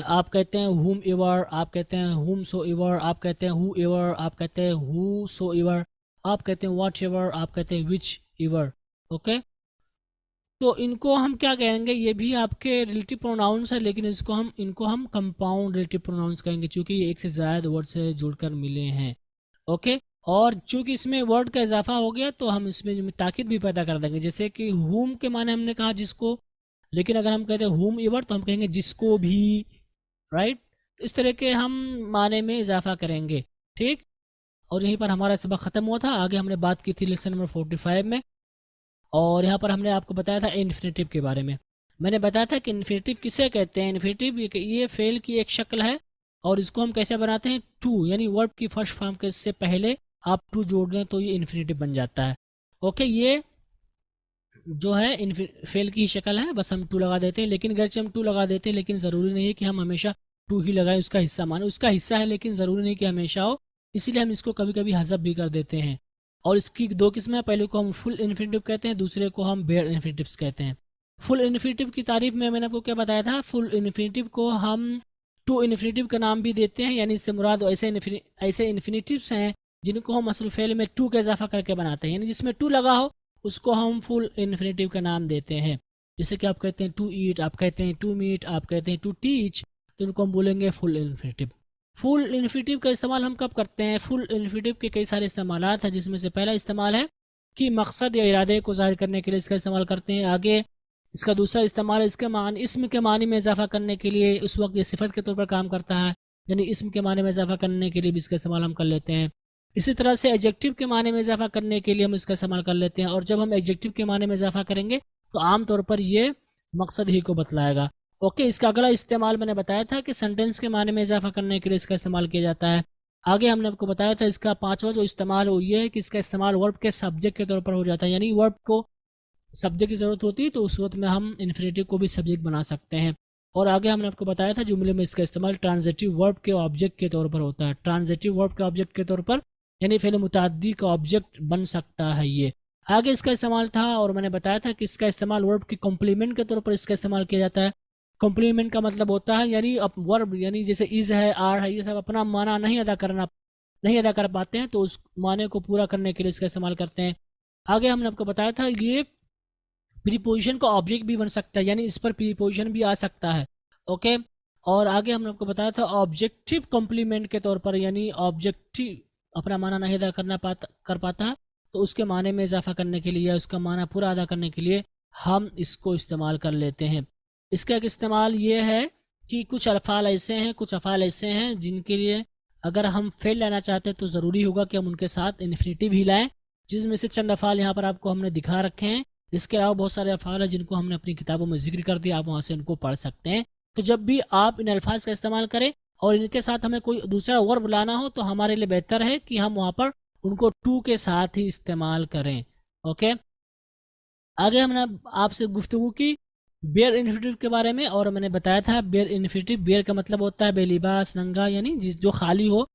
आप कहते हैं whom ever, आप कहते हैं whom so ever, आप कहते हैं who ever, आप कहते हैं who so ever, आप कहते हैं what ever, आप कहते हैं which ever। ओके, तो इनको हम क्या कहेंगे, ये भी आपके रिलेटिव प्रोनाउंस है, लेकिन इनको हम कंपाउंड रिलेटिव प्रोनाउंस कहेंगे क्योंकि ये एक से ज़्यादा वर्ड से जुड़कर मिले हैं। ओके, और चूंकि इसमें वर्ड का इजाफा हो गया तो हम इसमें ताकीद भी पैदा कर देंगे, जैसे कि whom के माने हमने कहा जिसको, लेकिन अगर हम कहते हैं whom ever तो हम कहेंगे जिसको भी, राइट। तो इस तरह के हम माने में इजाफा करेंगे, ठीक। और यहीं पर हमारा सबक ख़त्म हुआ था। आगे हमने बात की थी लेसन नंबर 45 में, और यहाँ पर हमने आपको बताया था इन्फिनेटिव के बारे में। मैंने बताया था कि इन्फिनेटिव किसे कहते हैं। इन्फिनेटिव ये फेल की एक शक्ल है और इसको हम कैसे बनाते हैं, टू, यानी वर्ब की फर्स्ट फॉर्म के से पहले आप टू जोड़ दें तो ये इन्फिनेटिव बन जाता है। ओके, ये जो है फेल की शक्ल है, बस हम टू लगा देते हैं। लेकिन अगरचे हम टू लगा देते हैं, लेकिन ज़रूरी नहीं है कि हम हमेशा टू ही लगाएं, उसका हिस्सा माने। उसका हिस्सा है लेकिन ज़रूरी नहीं कि हमेशा हो, इसीलिए हम इसको कभी कभी हज़फ भी कर देते हैं। और इसकी दो किस्में हैं, पहले को हम फुल इन्फिनेटिव कहते हैं, दूसरे को हम बेयर इन्फिनेटिव्स कहते हैं। फुल इन्फिनेटिव की तारीफ में मैंने आपको क्या बताया था, फुल इन्फिनेटिव को हम टू इन्फिनेटिव का नाम भी देते हैं, यानी इससे मुराद ऐसे इन्फिनेटिव्स हैं जिनको हम असल फेल में टू का इजाफा करके बनाते हैं, यानी जिसमें टू लगा हो उसको हम फुल इन्फिनेटिव का नाम देते हैं। जैसे कि आप कहते हैं टू ईट, आप कहते हैं टू मीट, आप कहते हैं टू टीच, तो इनको हम बोलेंगे फुल इन्फिनेटिव। फुल इन्फिनेटिव का इस्तेमाल हम कब करते हैं, फुल इन्फिनेटिव के कई सारे इस्तेमालात हैं, जिसमें से पहला इस्तेमाल है कि मकसद या इरादे को ज़ाहिर करने के लिए इसका इस्तेमाल करते हैं। आगे इसका दूसरा इस्तेमाल है इसके मान इसम के मानी में इजाफा करने के लिए, उस वक्त ये सिफत के तौर पर काम करता है, यानी इसम के मानी में इजाफा करने के लिए भी इसका इस्तेमाल हम कर लेते हैं। इसी तरह से एडजेक्टिव के माने में इजाफा करने के लिए हम इसका इस्तेमाल कर लेते हैं, और जब हम एडजेक्टिव के माने में इजाफा करेंगे तो आमतौर पर ये मकसद ही को बतलाएगा। ओके, इसका अगला इस्तेमाल मैंने बताया था कि सेंटेंस के माने में इजाफा करने के लिए इसका इस्तेमाल किया जाता है। आगे हमने आपको बताया था इसका पांचवा जो इस्तेमाल वो ये है कि इसका इस्तेमाल वर्ब के सब्जेक्ट के तौर पर हो जाता है, यानी वर्ब को सब्जेक्ट की ज़रूरत होती है तो उस वक्त में हम इन्फिनेटिव को भी सब्जेक्ट बना सकते हैं। और आगे हमने आपको बताया था जुमले में इसका इस्तेमाल ट्रांजिटिव वर्ब के ऑब्जेक्ट के तौर पर होता है। ट्रांजिटिव वर्ब के ऑब्जेक्ट के तौर पर यानी फ़ेल मुतअद्दी का ऑब्जेक्ट बन सकता है ये। आगे इसका इस्तेमाल था और मैंने बताया था कि इसका इस्तेमाल वर्ब के कॉम्प्लीमेंट के तौर पर इसका इस्तेमाल किया जाता है। कॉम्प्लीमेंट का मतलब होता है यानी अब वर्ब यानी जैसे इज़ है, आर है, ये सब अपना माना नहीं अदा कर पाते हैं तो उस माने को पूरा करने के लिए इसका इस्तेमाल करते हैं। आगे हमने आपको बताया था ये प्रीपोजिशन का ऑब्जेक्ट भी बन सकता है, यानी इस पर प्रीपोजिशन भी आ सकता है। ओके, और आगे हमने आपको बताया था ऑब्जेक्टिव कॉम्प्लीमेंट के तौर पर, यानी ऑब्जेक्टिव अपना माना नहीं अदा कर पाता है तो उसके माने में इजाफा करने के लिए या उसका माना पूरा अदा करने के लिए हम इसको इस्तेमाल कर लेते हैं। इसका एक इस्तेमाल ये है कि कुछ अफ़आल ऐसे हैं जिनके लिए अगर हम फेल लाना चाहते हैं तो ज़रूरी होगा कि हम उनके साथ इन्फिनेटिव ही लाएं, जिसमें से चंद अफ़आल यहाँ पर आपको हमने दिखा रखे हैं। इसके अलावा बहुत सारे अफ़आल हैं जिनको हमने अपनी किताबों में जिक्र कर दिया, आप वहाँ से इनको पढ़ सकते हैं। तो जब भी आप इन अल्फाज का इस्तेमाल करें और इनके साथ हमें कोई दूसरा वर्ब लाना हो तो हमारे लिए बेहतर है कि हम वहाँ पर उनको टू के साथ ही इस्तेमाल करें। ओके, आगे हमने आपसे गुफ्तगू की बेयर इन्फिनेटिव के बारे में, और मैंने बताया था बेयर इन्फिनेटिव, बेयर का मतलब होता है बेलिबास, नंगा, यानी जो खाली हो।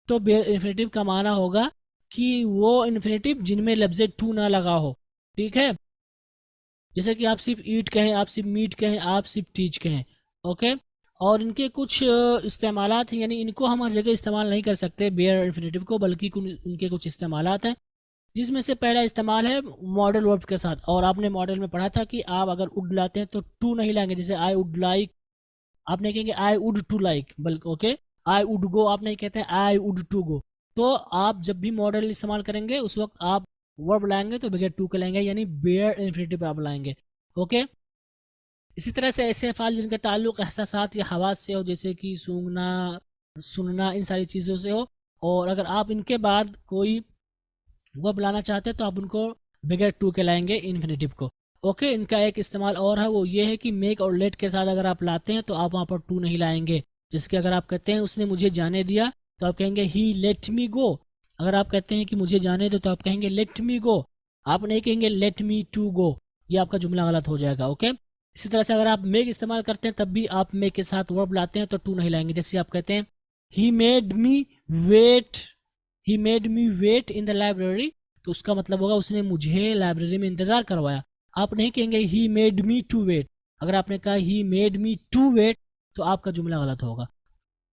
तो बेयर इन्फिनेटिव का माना होगा कि वो इन्फिनेटिव जिनमें लफ्ज़ टू ना लगा हो। ठीक है, जैसे कि आप सिर्फ ईट कहें, आप सिर्फ मीट कहें, आप सिर्फ टीच कहें। ओके, और इनके कुछ इस्तेमालात हैं, यानी इनको हम हर जगह इस्तेमाल नहीं कर सकते बेयर इन्फिनेटिव को, बल्कि उनके कुछ इस्तेमालात हैं, जिसमें से पहला इस्तेमाल है मॉडल वर्ब के साथ। और आपने मॉडल में पढ़ा था कि आप अगर उड लाते हैं तो टू नहीं लाएंगे, जैसे आई वुड लाइक आप नहीं कहेंगे आई वुड टू लाइक, बल्कि ओके आई वुड गो आप नहीं कहते हैं आई वुड टू गो। तो आप जब भी मॉडल इस्तेमाल करेंगे उस वक्त आप वर्ब लाएंगे तो बगैर टू के लाएंगे, यानी बेयर इन्फिनेटिव आप लाएंगे। ओके, इसी तरह से ऐसे अफ़ाल जिनका ताल्लुक़ एहसासात या हवास से हो, जैसे कि सूंघना, सुनना, इन सारी चीज़ों से हो, और अगर आप इनके बाद कोई वर्ब लाना चाहते हैं तो आप उनको बगैर टू के लाएंगे इन्फिनेटिव को। ओके, इनका एक इस्तेमाल और है, वो ये है कि मेक और लेट के साथ अगर आप लाते हैं तो आप वहाँ पर टू नहीं लाएंगे। जैसे कि अगर आप कहते हैं उसने मुझे जाने दिया तो आप कहेंगे ही लेट मी गो, अगर आप कहते हैं कि मुझे जाने दो तो आप कहेंगे लेट मी गो, आप नहीं कहेंगे लेट मी टू गो, ये आपका जुमला गलत हो जाएगा। ओके, इसी तरह से अगर आप मेक इस्तेमाल करते हैं तब भी आप मेक के साथ वर्ब लाते हैं तो टू नहीं लाएंगे। जैसे आप कहते हैं he made me wait, he made me wait in the library, तो उसका मतलब होगा उसने मुझे लाइब्रेरी में इंतजार करवाया। आप नहीं कहेंगे he made me to wait, अगर आपने कहा he made me to wait तो आपका जुमला गलत होगा।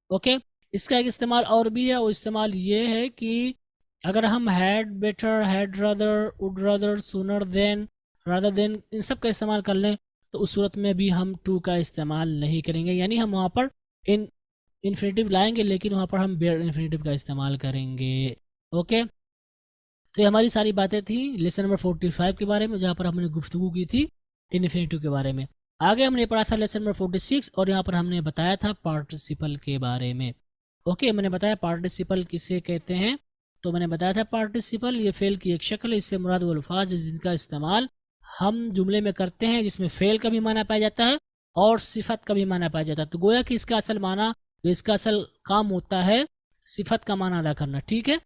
ओके, इसका एक इस्तेमाल और भी है, वो इस्तेमाल ये है कि अगर हम had, better, had rather, would rather, sooner than, rather than, इन सब का इस्तेमाल कर लें तो उस सूरत में भी हम टू का इस्तेमाल नहीं करेंगे, यानी हम वहाँ पर इन्फिनेटिव लाएंगे लेकिन वहाँ पर हम बेयर इन्फिनेटिव का इस्तेमाल करेंगे। ओके, तो ये हमारी सारी बातें थी लेसन नंबर 45 के बारे में, जहाँ पर हमने गुफ्तगू की थी इन्फिनेटिव के बारे में। आगे हमने पढ़ा था लेसन नंबर 46 और यहाँ पर हमने बताया था पार्टिसिपल के बारे में। ओके, मैंने बताया पार्टिसिपल किसे कहते हैं, तो मैंने बताया था पार्टिसिपल ये फेल की एक शक्ल है, इससे मुराद वो अल्फाज है जिनका इस्तेमाल हम जुमले में करते हैं जिसमें फेल का भी माना पाया जाता है और सिफत का भी माना पाया जाता है। तो गोया कि इसका असल माना, जो इसका असल काम होता है सिफत का माना अदा करना, ठीक है।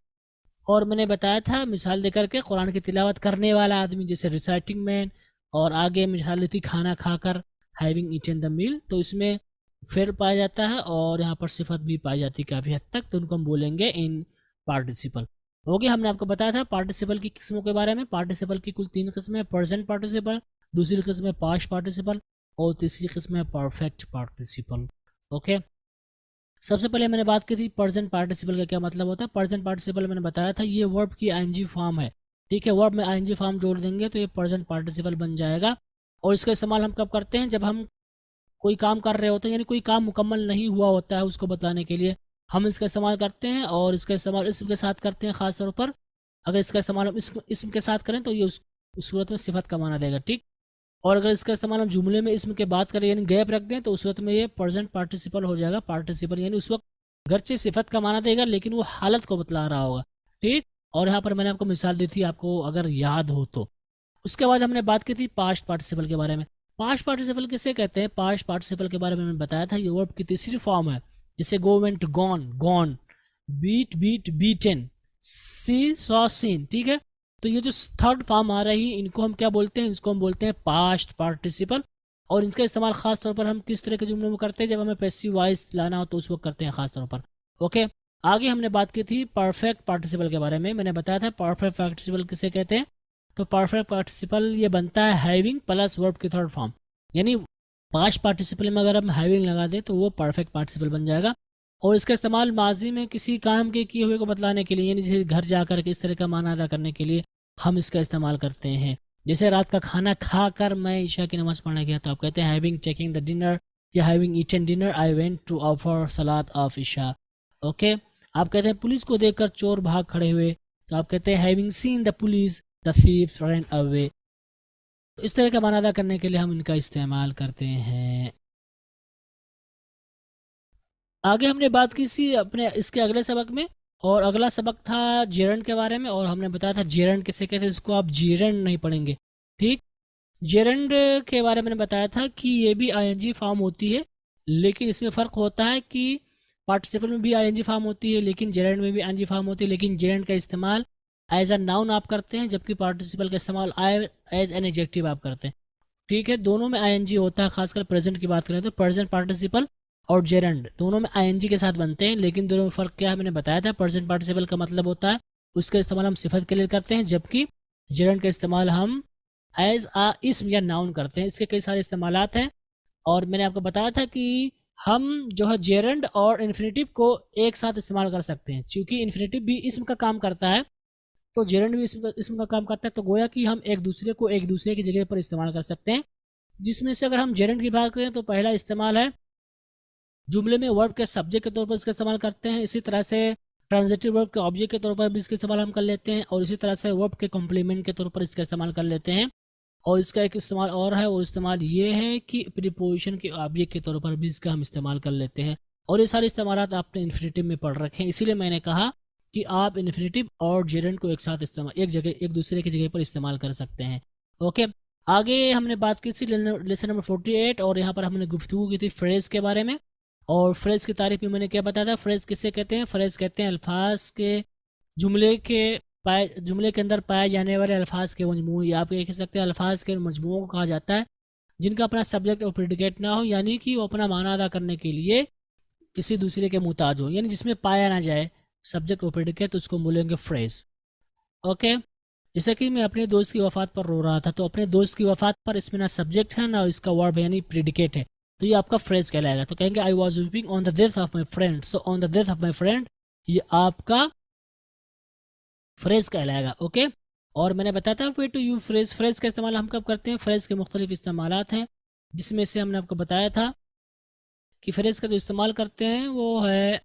और मैंने बताया था मिसाल देकर के कुरान की तिलावत करने वाला आदमी, जैसे रिसाइटिंग मैन, और आगे मिसाल दी थी खाना खाकर, हैविंग ईटन द मील, तो इसमें फेल पाया जाता है और यहाँ पर सिफत भी पाई जाती है काफ़ी हद तक, तो उनको हम बोलेंगे इन पार्टिसिपल। ओके, हमने आपको बताया था पार्टिसिपल की किस्मों के बारे में। पार्टिसिपल की कुल 3 किस्में हैं, प्रेजेंट पार्टिसिपल, दूसरी किस्म है पास्ट पार्टिसिपल और तीसरी किस्म है परफेक्ट पार्टिसिपल। ओके, सबसे पहले मैंने बात की थी प्रेजेंट पार्टिसिपल का क्या मतलब होता है। प्रेजेंट पार्टिसिपल मैंने बताया था ये वर्ब की आईएनजी फॉर्म है, ठीक है। वर्ब में आईएनजी फॉर्म जोड़ देंगे तो ये प्रेजेंट पार्टिसिपल बन जाएगा। और इसका इस्तेमाल हम कब करते हैं, जब हम कोई काम कर रहे होते हैं, यानी कोई काम मुकम्मल नहीं हुआ होता है उसको बताने के लिए हम इसका इस्तेमाल करते हैं। और इसका इस्तेमाल इसम के साथ करते हैं, ख़ास तौर पर अगर इसका इस्तेमाल हम इसम के साथ करें तो ये उस सूरत में सिफत का माना देगा, ठीक। और अगर इसका इस्तेमाल हम जुमले में इसम के बात करें यानी गैप रख दें तो उस वक्त में ये प्रेजेंट पार्टिसिपल हो जाएगा। पार्टिसिपल यानी उस वक्त गर्चे सिफत का माना देगा लेकिन वो हालत को बतला रहा होगा, ठीक। और यहाँ पर मैंने आपको मिसाल दी थी, आपको अगर याद हो तो। उसके बाद हमने बात की थी पास्ट पार्टिसिपल के बारे में। पास्ट पार्टिसिपल किसे कहते हैं, पास्ट पार्टिसिपल के बारे में मैंने बताया था ये वर्ब की तीसरी फॉर्म है, जैसे go, went, gone, gone, beat, beat, beaten, see, saw, seen, ठीक है। तो ये जो थर्ड फॉर्म आ रही इनको हम क्या बोलते हैं, इसको हम बोलते हैं पास्ट पार्टिसिपल। और इनका इस्तेमाल खास तौर पर हम किस तरह के जुमलों में करते हैं, जब हमें पैसिव वॉइस लाना हो तो उस वक्त करते हैं खास तौर पर। ओके, आगे हमने बात की थी परफेक्ट पार्टिसिपल के बारे में। मैंने बताया था परफेक्ट पार्टिसिपल किसे कहते हैं, तो परफेक्ट पार्टिसिपल ये बनता है हैविंग प्लस वर्ब की थर्ड फॉर्म, यानी पास्ट पार्टिसिपल में अगर हम हैविंग लगा दें तो वो परफेक्ट पार्टिसिपल बन जाएगा। और इसका इस्तेमाल माजी में किसी काम के किए हुए को बतलाने के लिए, यानी जैसे घर जाकर के इस तरह का माना अदा करने के लिए हम इसका इस्तेमाल करते हैं। जैसे रात का खाना खाकर मैं ईशा की नमाज पढ़ने गया तो आप कहते हैं हैविंग टेकिंग द डिनर, या having eaten dinner I went to offer सलात ऑफ ईशा। ओके, आप कहते हैं पुलिस को देखकर चोर भाग खड़े हुए तो आप कहते हैं having seen the police the thief run away. तो इस तरह का माना अदा करने के लिए हम इनका इस्तेमाल करते हैं। आगे हमने बात की सी अपने इसके अगले सबक में, और अगला सबक था जेरंड के बारे में। और हमने बताया था जेरंड किसे कहते हैं, इसको आप जेरंड नहीं पढ़ेंगे, ठीक। जेरंड के बारे में बताया था कि ये भी आईएनजी फॉर्म होती है, लेकिन इसमें फ़र्क होता है कि पार्टिसिपल में भी आईएनजी फॉर्म होती है लेकिन जेरंड में भी आईएनजी फॉर्म होती है। लेकिन जेरंड का इस्तेमाल एज अ नाउन आप करते हैं, जबकि पार्टिसिपल का इस्तेमाल एज एन एडजेक्टिव आप करते हैं, ठीक है। दोनों में आईएनजी होता है, खासकर प्रेजेंट की बात करें तो प्रेजेंट पार्टिसिपल और जेरंड दोनों में आईएनजी के साथ बनते हैं। लेकिन दोनों में फ़र्क क्या है मैंने बताया था। प्रेजेंट पार्टिसिपल का मतलब होता है उसका इस्तेमाल हम सिफत के लिए करते हैं, जबकि जेरंड का इस्तेमाल हम एज आ इस्म या नाउन करते हैं। इसके कई सारे इस्तेमालात हैं और मैंने आपको बताया था कि हम जो है जेरंड और इन्फिनेटिव को एक साथ इस्तेमाल कर सकते हैं। चूँकि इन्फिनेटिव भी इस्म का काम करता है तो जेरंड भी इस्म का काम करता है, तो गोया कि हम एक दूसरे को एक दूसरे की जगह पर इस्तेमाल कर सकते हैं। जिसमें से अगर हम जेरंड की बात करें तो पहला इस्तेमाल है जुमले में वर्ब के सब्जेक्ट के तौर पर इसका इस्तेमाल करते हैं। इसी तरह से ट्रांजिटिव वर्ब के ऑब्जेक्ट के तौर पर भी इसका इस्तेमाल हम कर लेते हैं, और इसी तरह से वर्ब के कॉम्प्लीमेंट के तौर पर इसका इस्तेमाल कर लेते हैं। और इसका एक इस्तेमाल और है, वो इस्तेमाल ये है कि प्रीपोजिशन के ऑब्जेक्ट के तौर पर भी इसका हम इस्तेमाल कर लेते हैं। और ये सारे इस्तेमालात आपने इन्फिनेटिव में पढ़ रखे हैं, इसीलिए मैंने कहा कि आप इन्फिनेटिव और जेरंड को एक साथ इस्तेमाल एक दूसरे की जगह पर इस्तेमाल कर सकते हैं। ओके, आगे हमने बात की थी लेसन नंबर 48 और यहाँ पर हमने गुफ्तगू की थी फ्रेज के बारे में। और फ्रेज की तारीफ में मैंने क्या बताया था, फ्रेज किसे कहते हैं, फ्रेज कहते हैं अल्फाज के जुमले के अंदर पाए जाने वाले अल्फाज के मजमू, या आप ये कह सकते हैं अल्फाज के मजमूओं को कहा जाता है जिनका अपना सब्जेक्ट और प्रेडिकेट ना हो, यानी कि वो अपना माना अदा करने के लिए किसी दूसरे के मुताज हो, यानी जिसमें पाया ना जाए सब्जेक्ट और प्रेडिकेट, तो उसको बोलेंगे फ्रेज। ओके, जैसे कि मैं अपने दोस्त की वफात पर रो रहा था, तो अपने दोस्त की वफात पर इसमें ना सब्जेक्ट है ना इसका वर्ब यानी प्रेडिकेट है, तो ये आपका फ्रेज कहलाएगा। तो कहेंगे I was weeping on the death of my friend, so on the death of my friend ये आपका फ्रेज कहलाएगा। ओके, और मैंने बताया था way to you phrase, phrase का इस्तेमाल हम कब करते हैं, फ्रेज के मुख्तलिफ इस्तेमालात हैं, जिसमें से हमने आपको बताया था कि फ्रेज का जो इस्तेमाल करते हैं वो है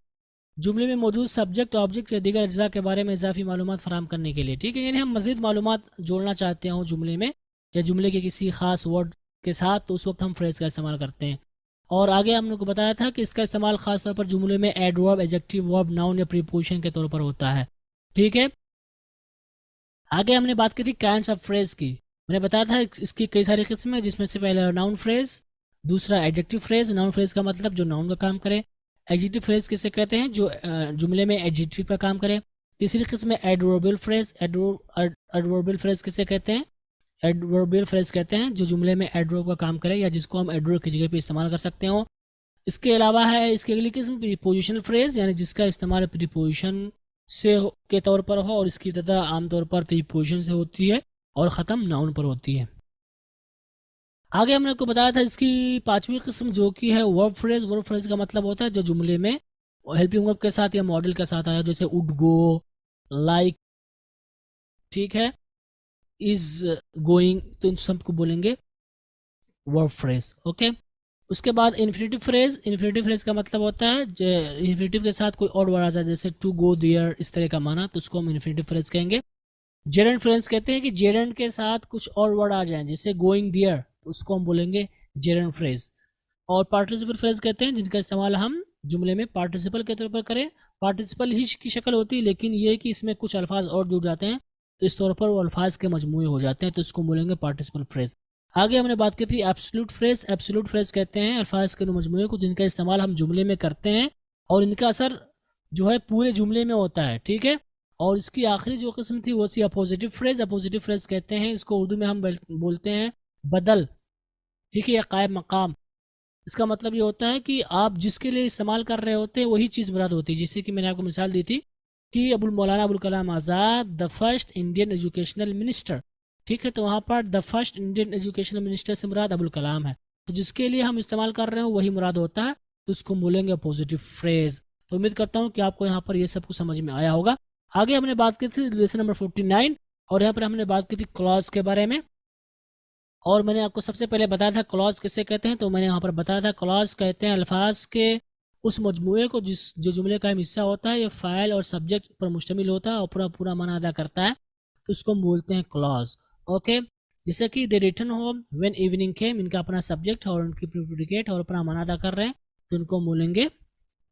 जुमले में मौजूद सब्जेक्ट ऑब्जेक्ट या दीगर अज्जा के बारे में इजाफी मालूमात फराहम करने के लिए। ठीक है, यानी हम मज़ीद मालूमात जोड़ना चाहते हो जुमले में या जुमले के किसी खास वर्ड के साथ, तो उस वक्त हम फ्रेज का इस्तेमाल करते हैं। और आगे हमने को बताया था कि इसका इस्तेमाल खास तौर पर जुमले में एडवर्ब, एडजेक्टिव वर्ब, नाउन या प्रीपोजिशन के तौर पर होता है। ठीक है, आगे हमने बात की थी काइंड्स ऑफ फ्रेज की। मैंने बताया था इसकी कई सारी किस्में, जिसमें से पहला नाउन फ्रेज, दूसरा एडजेक्टिव फ्रेज, नाउन फ्रेज का मतलब जो नाउन का काम करे, एडजेक्टिव फ्रेज किसे कहते हैं जो जुमले में एडजेक्टिव का काम करे, तीसरी किस्म है एडवर्बियल फ्रेज, एडवर्बियल फ्रेज किसे कहते हैं, एडवर्बियल फ्रेज कहते हैं जो जुमले में एडवर्ब का काम करे या जिसको हम एडवर्ब की जगह पे इस्तेमाल कर सकते हो। इसके अलावा है इसकी अगली किस्म प्रीपोजिशनल फ्रेज, यानी जिसका इस्तेमाल प्रीपोजिशन के तौर पर हो और इसकी इब्तिदा आमतौर पर प्रीपोजिशन से होती है और ख़त्म नाउन पर होती है। आगे हमने आपको बताया था इसकी पांचवी किस्म जो कि है वर्ब फ्रेज। वर्ब फ्रेज का मतलब होता है जो जुमले में हेल्पिंग वर्ब के साथ या मॉडल के साथ आया, जैसे वुड गो, लाइक, ठीक है, इज गोइंग, तो इन सबको बोलेंगे वर्ब फ्रेज। ओके, उसके बाद इन्फिनेटिव फ्रेज। इन्फिनेटिव फ्रेज का मतलब होता है इन्फिनेटिव के साथ कोई और वर्ड आ जाए, जैसे टू गो देयर, इस तरह का माना, तो उसको हम इन्फिनेटिव फ्रेज कहेंगे। जेरेंट फ्रेज कहते हैं कि जेरेंट के साथ कुछ और वर्ड आ जाए, जैसे गोइंग देयर, तो उसको हम बोलेंगे जेरेंट फ्रेज। और पार्टिसिपल फ्रेज कहते हैं जिनका इस्तेमाल हम जुमले में पार्टिसिपल के तौर पर करें। पार्टिसिपल ही की शक्ल होती है, लेकिन ये है कि इसमें कुछ अल्फाज और जुड़ जाते हैं, तो इस तौर पर वो अल्फाज के मजमूए हो जाते हैं, तो इसको बोलेंगे पार्टिसिपल फ्रेज। आगे हमने बात की थी एब्सोल्यूट फ्रेज। एब्सोल्यूट फ्रेज कहते हैं अल्फाज के मजमूए को जिनका इस्तेमाल हम जुमले में करते हैं और इनका असर जो है पूरे जुमले में होता है। ठीक है, और इसकी आखिरी जो किस्म थी वो थी अपोजिटिव फ्रेज। अपोजिटिव फ्रेज कहते हैं इसको उर्दू में हम बोलते हैं बदल, ठीक है, या कायम मकाम। इसका मतलब ये होता है कि आप जिसके लिए इस्तेमाल कर रहे होते हैं वही चीज़ मुराद होती है। जैसे कि मैंने आपको मिसाल दी थी कि Maulana Abul Kalam Azad the first Indian educational minister, ठीक है, तो वहाँ पर the first Indian educational minister से मुराद अबुल कलाम है, तो जिसके लिए हम इस्तेमाल कर रहे हो वही मुराद होता है, तो उसको बोलेंगे अपोजिटिव फ्रेज। तो उम्मीद करता हूँ कि आपको यहाँ पर ये सब कुछ समझ में आया होगा। आगे हमने बात की थी लेसन नंबर 49 और यहाँ पर हमने बात की थी क्लॉज के बारे में, और मैंने आपको सबसे पहले बताया था क्लॉज किसे कहते हैं, तो मैंने यहाँ पर बताया था क्लॉज कहते हैं अल्फाज के उस मजमूए को जो जुमले का हिस्सा होता है, ये फाइल और सब्जेक्ट पर मुश्तमिल होता है और पूरा माना अदा करता है, तो उसको हम बोलते हैं क्लॉज। ओके, जैसे कि दे रिटर्न होम व्हेन इवनिंग केम, इनका अपना सब्जेक्ट और उनकी प्रेडिकेट और अपना माना अदा कर रहे हैं, तो इनको बोलेंगे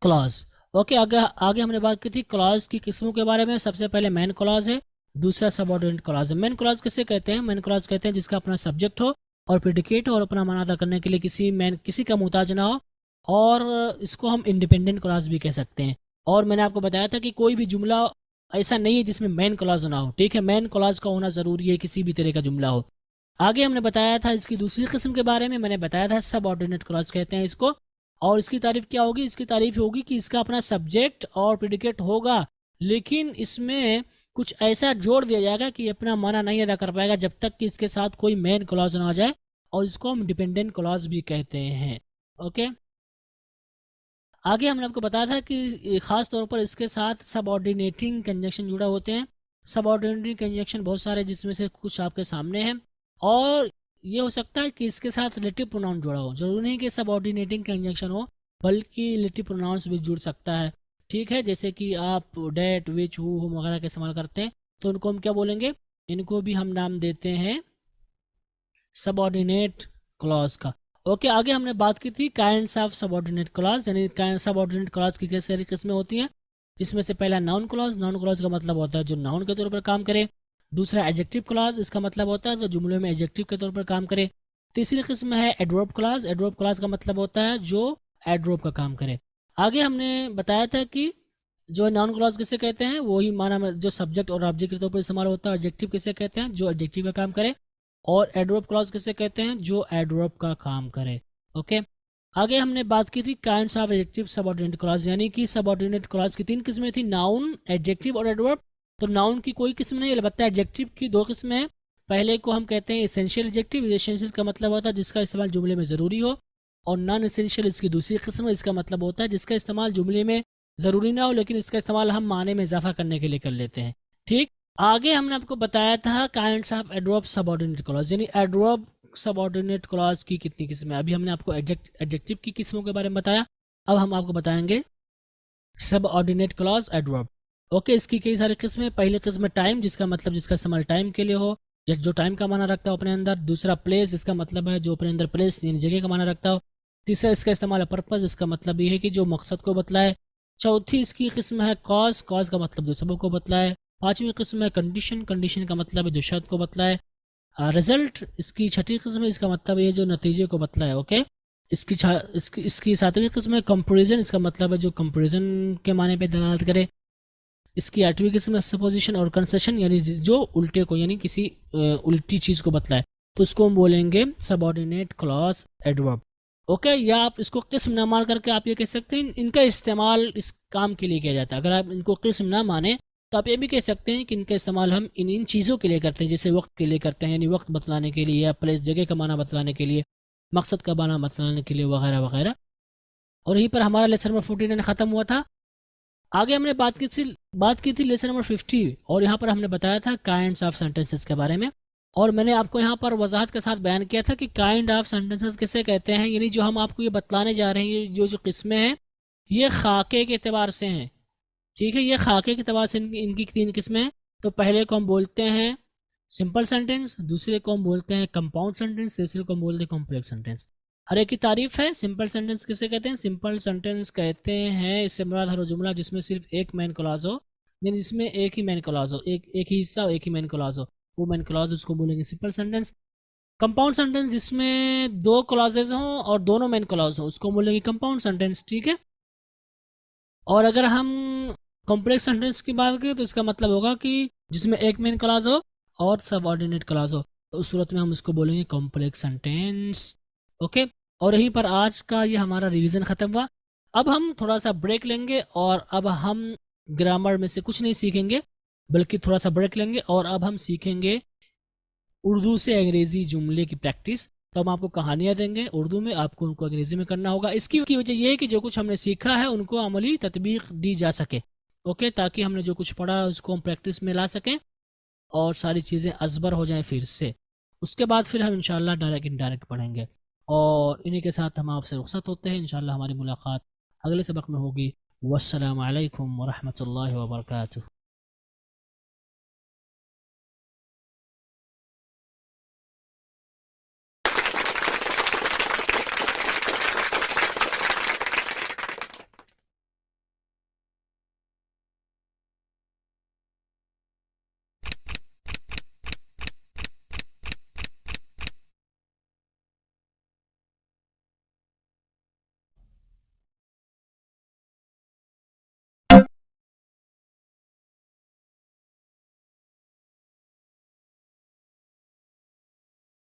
क्लॉज। ओके, आगे हमने बात की थी क्लॉज की किस्मों के बारे में। सबसे पहले मैन क्लॉज है, दूसरा सबऑर्डिनेट क्लॉज है। मैन क्लॉज किसे कहते हैं, मैन क्लॉज कहते हैं जिसका अपना सब्जेक्ट हो और प्रेडिकेट और अपना माना अदा करने के लिए किसी का मुहताज ना हो, और इसको हम इंडिपेंडेंट क्लॉज भी कह सकते हैं। और मैंने आपको बताया था कि कोई भी जुमला ऐसा नहीं है जिसमें मैन क्लॉज ना हो, ठीक है, मैन क्लॉज का होना जरूरी है किसी भी तरह का जुमला हो। आगे हमने बताया था इसकी दूसरी किस्म के बारे में, मैंने बताया था सबऑर्डिनेट क्लॉज कहते हैं इसको, और इसकी तारीफ क्या होगी, इसकी तारीफ होगी कि इसका अपना सब्जेक्ट और प्रेडिकेट होगा, लेकिन इसमें कुछ ऐसा जोड़ दिया जाएगा कि अपना माना नहीं अदा कर पाएगा जब तक कि इसके साथ कोई मेन क्लॉज ना आ जाए, और इसको हम डिपेंडेंट क्लॉज भी कहते हैं। ओके, आगे हमने आपको बताया था कि खास तौर पर इसके साथ सबऑर्डिनेटिंग कंजंक्शन जुड़ा होते हैं। सबऑर्डिनेटिंग कंजंक्शन बहुत सारे, जिसमें से कुछ आपके सामने हैं, और ये हो सकता है कि इसके साथ रिलेटिव प्रोनाउन जुड़ा हो। जरूरी नहीं कि सबऑर्डिनेटिंग कंजंक्शन हो, बल्कि रिलेटिव प्रोनाउंस भी जुड़ सकता है। ठीक है, जैसे कि आप डेट, विच, हु, हुम वगैरह का इस्तेमाल करते हैं, तो उनको हम क्या बोलेंगे, इनको भी हम नाम देते हैं सबऑर्डिनेट क्लॉज का। ओके, आगे हमने बात की थी काइंड्स ऑफ सबऑर्डिनेट क्लॉज, यानी सबऑर्डिनेट क्लॉज की कैसे सारी किस्में होती हैं, जिसमें से पहला नाउन क्लॉज। नाउन क्लॉज का मतलब होता है जो नाउन के तौर पर काम करे। दूसरा एडजेक्टिव क्लॉज, इसका मतलब होता है जो जुमले में एडजेक्टिव के तौर पर काम करे। तीसरी किस्म है एडवर्ब क्लॉज। एडवर्ब क्लॉज का मतलब होता है जो एडवर्ब का काम करे। आगे हमने बताया था कि जो नाउन क्लॉज किसे कहते हैं, वही माना में जो सब्जेक्ट और ऑब्जेक्ट के तौर पर इस्तेमाल होता है। एडजेक्टिव किसे कहते हैं, जो एडजेक्टिव का काम करे। और एडवर्ब क्लॉज किसे कहते हैं, जो एडवर्ब का काम करे। ओके, आगे हमने बात की थी kinds of adjective subordinate clause, यानी कि सबऑर्डिनेट क्लॉज की 3 किस्में थी, नाउन, एडजेक्टिव और एडवर्ब। तो नाउन की कोई किस्म नहीं, अलबत्ता एडजेक्टिव की 2 किस्में हैं। पहले को हम कहते हैं एसेंशियल एडजेक्टिव। एसेंशियल का मतलब होता है जिसका इस्तेमाल जुमले में ज़रूरी हो, और नॉन एसेंशियल इसकी दूसरी किस्म है। इसका मतलब होता है जिसका इस्तेमाल जुमले में ज़रूरी ना हो, लेकिन इसका इस्तेमाल हम माने में इजाफा करने के लिए कर लेते हैं। ठीक, आगे हमने आपको बताया था kinds of adverb subordinate clause, यानी एडवर्ब सबऑर्डिनेट क्लॉज की कितनी किस्में। अभी हमने आपको एडजेक्टिव की किस्मों के बारे में बताया, अब हम आपको बताएंगे सबऑर्डिनेट क्लॉज एडवर्ब। ओके, इसकी कई सारी किस्में। पहली किस्म टाइम, जिसका मतलब जिसका इस्तेमाल टाइम के लिए हो, या जो टाइम का माना रखता हो अपने अंदर। दूसरा प्लेस, इसका मतलब है जो अपने अंदर प्लेस यानी जगह का माना रखता हो। तीसरा इसका इस्तेमाल है पर्पज, इसका मतलब ये है कि जो मकसद को बतलाए। चौथी इसकी किस्म है कॉज, कॉज का मतलब जो सबब को बतलाए। पांचवी किस्म है कंडीशन, कंडीशन का मतलब है जो शर्त को बतलाए। रिजल्ट इसकी छठी किस्म है, इसका मतलब ये जो नतीजे को बतलाए। ओके, इसकी सातवीं किस्म है कंपैरिजन, इसका मतलब है जो कंपैरिजन के माने पे दलालत करे। इसकी आठवीं किस्म है सपोजिशन और कंसेशन, यानी जो उल्टे को यानी किसी उल्टी चीज को बतलाए, तो इसको हम बोलेंगे सबऑर्डिनेट क्लॉज एडवर्ब। ओके, या आप इसको किस्म ना मान करके आप ये कह सकते हैं इनका इस्तेमाल इस काम के लिए किया जाता है। अगर आप इनको किस्म ना माने तो आप ये भी कह सकते हैं कि इनका इस्तेमाल हम इन चीज़ों के लिए करते हैं, जैसे वक्त के लिए करते हैं, यानी वक्त बतलाने के लिए, या प्लेस जगह का माना बतलाने के लिए, मकसद का माना बतलाने के लिए, वगैरह वगैरह। और यहीं पर हमारा लेसन नंबर 49 ख़त्म हुआ था। आगे हमने बात की थी लेसन नंबर 50, और यहाँ पर हमने बताया था काइंड्स ऑफ सेंटेंसेस के बारे में। और मैंने आपको यहाँ पर वजाहत के साथ बयान किया था कि काइंड ऑफ सेंटेंसेस किसे कहते हैं, यानी जो हम आपको ये बतलाने जा रहे हैं, जो किस्में हैं ये खाके के एतबार से हैं। ठीक है, ये खाके के एतबार से इनकी 3 किस्में हैं। तो पहले को हम बोलते हैं सिंपल सेंटेंस, दूसरे को हम बोलते हैं कंपाउंड सेंटेंस, तीसरे को हम बोलते हैं कॉम्प्लेक्स सेंटेंस। हर एक की तारीफ है। सिंपल सेंटेंस किसे कहते हैं, सिंपल सेंटेंस कहते हैं इससे मुराद हर जुमला जिसमें सिर्फ एक मेन क्लॉज हो, यानी जिसमें एक ही मेन क्लॉज हो, एक ही हिस्सा हो, एक ही मेन क्लॉज हो, वो मेन क्लॉज उसको बोलेंगे सिंपल सेंटेंस। कंपाउंड सेंटेंस जिसमें 2 क्लॉजेज हों और दोनों मेन क्लॉज हो, उसको बोलेंगे कंपाउंड सेंटेंस। ठीक है, और अगर हम कॉम्प्लेक्स सेंटेंस की बात करें तो इसका मतलब होगा कि जिसमें एक मेन क्लॉज हो और सबऑर्डिनेट क्लॉज हो, तो उस सूरत में हम इसको बोलेंगे कॉम्प्लेक्स सेंटेंस। ओके, और यहीं पर आज का ये हमारा रिवीजन खत्म हुआ। अब हम थोड़ा सा ब्रेक लेंगे, और अब हम ग्रामर में से कुछ नहीं सीखेंगे, बल्कि थोड़ा सा ब्रेक लेंगे, और अब हम सीखेंगे उर्दू से अंग्रेजी जुमले की प्रैक्टिस। तो हम आपको कहानियां देंगे उर्दू में, आपको उनको अंग्रेजी में करना होगा। इसकी वजह यह है कि जो कुछ हमने सीखा है उनको अमली तत्बीक दी जा सके। ओके, ताकि हमने जो कुछ पढ़ा उसको हम प्रैक्टिस में ला सकें और सारी चीज़ें अजबर हो जाएं फिर से। उसके बाद फिर हम इंशाल्लाह डायरेक्ट इनडायरेक्ट पढ़ेंगे। और इन्हीं के साथ हम आपसे रुखसत होते हैं। इंशाल्लाह हमारी मुलाकात अगले सबक में होगी। वस्सलामु अलैकुम वरहमतुल्लाहि वबरकातुहू।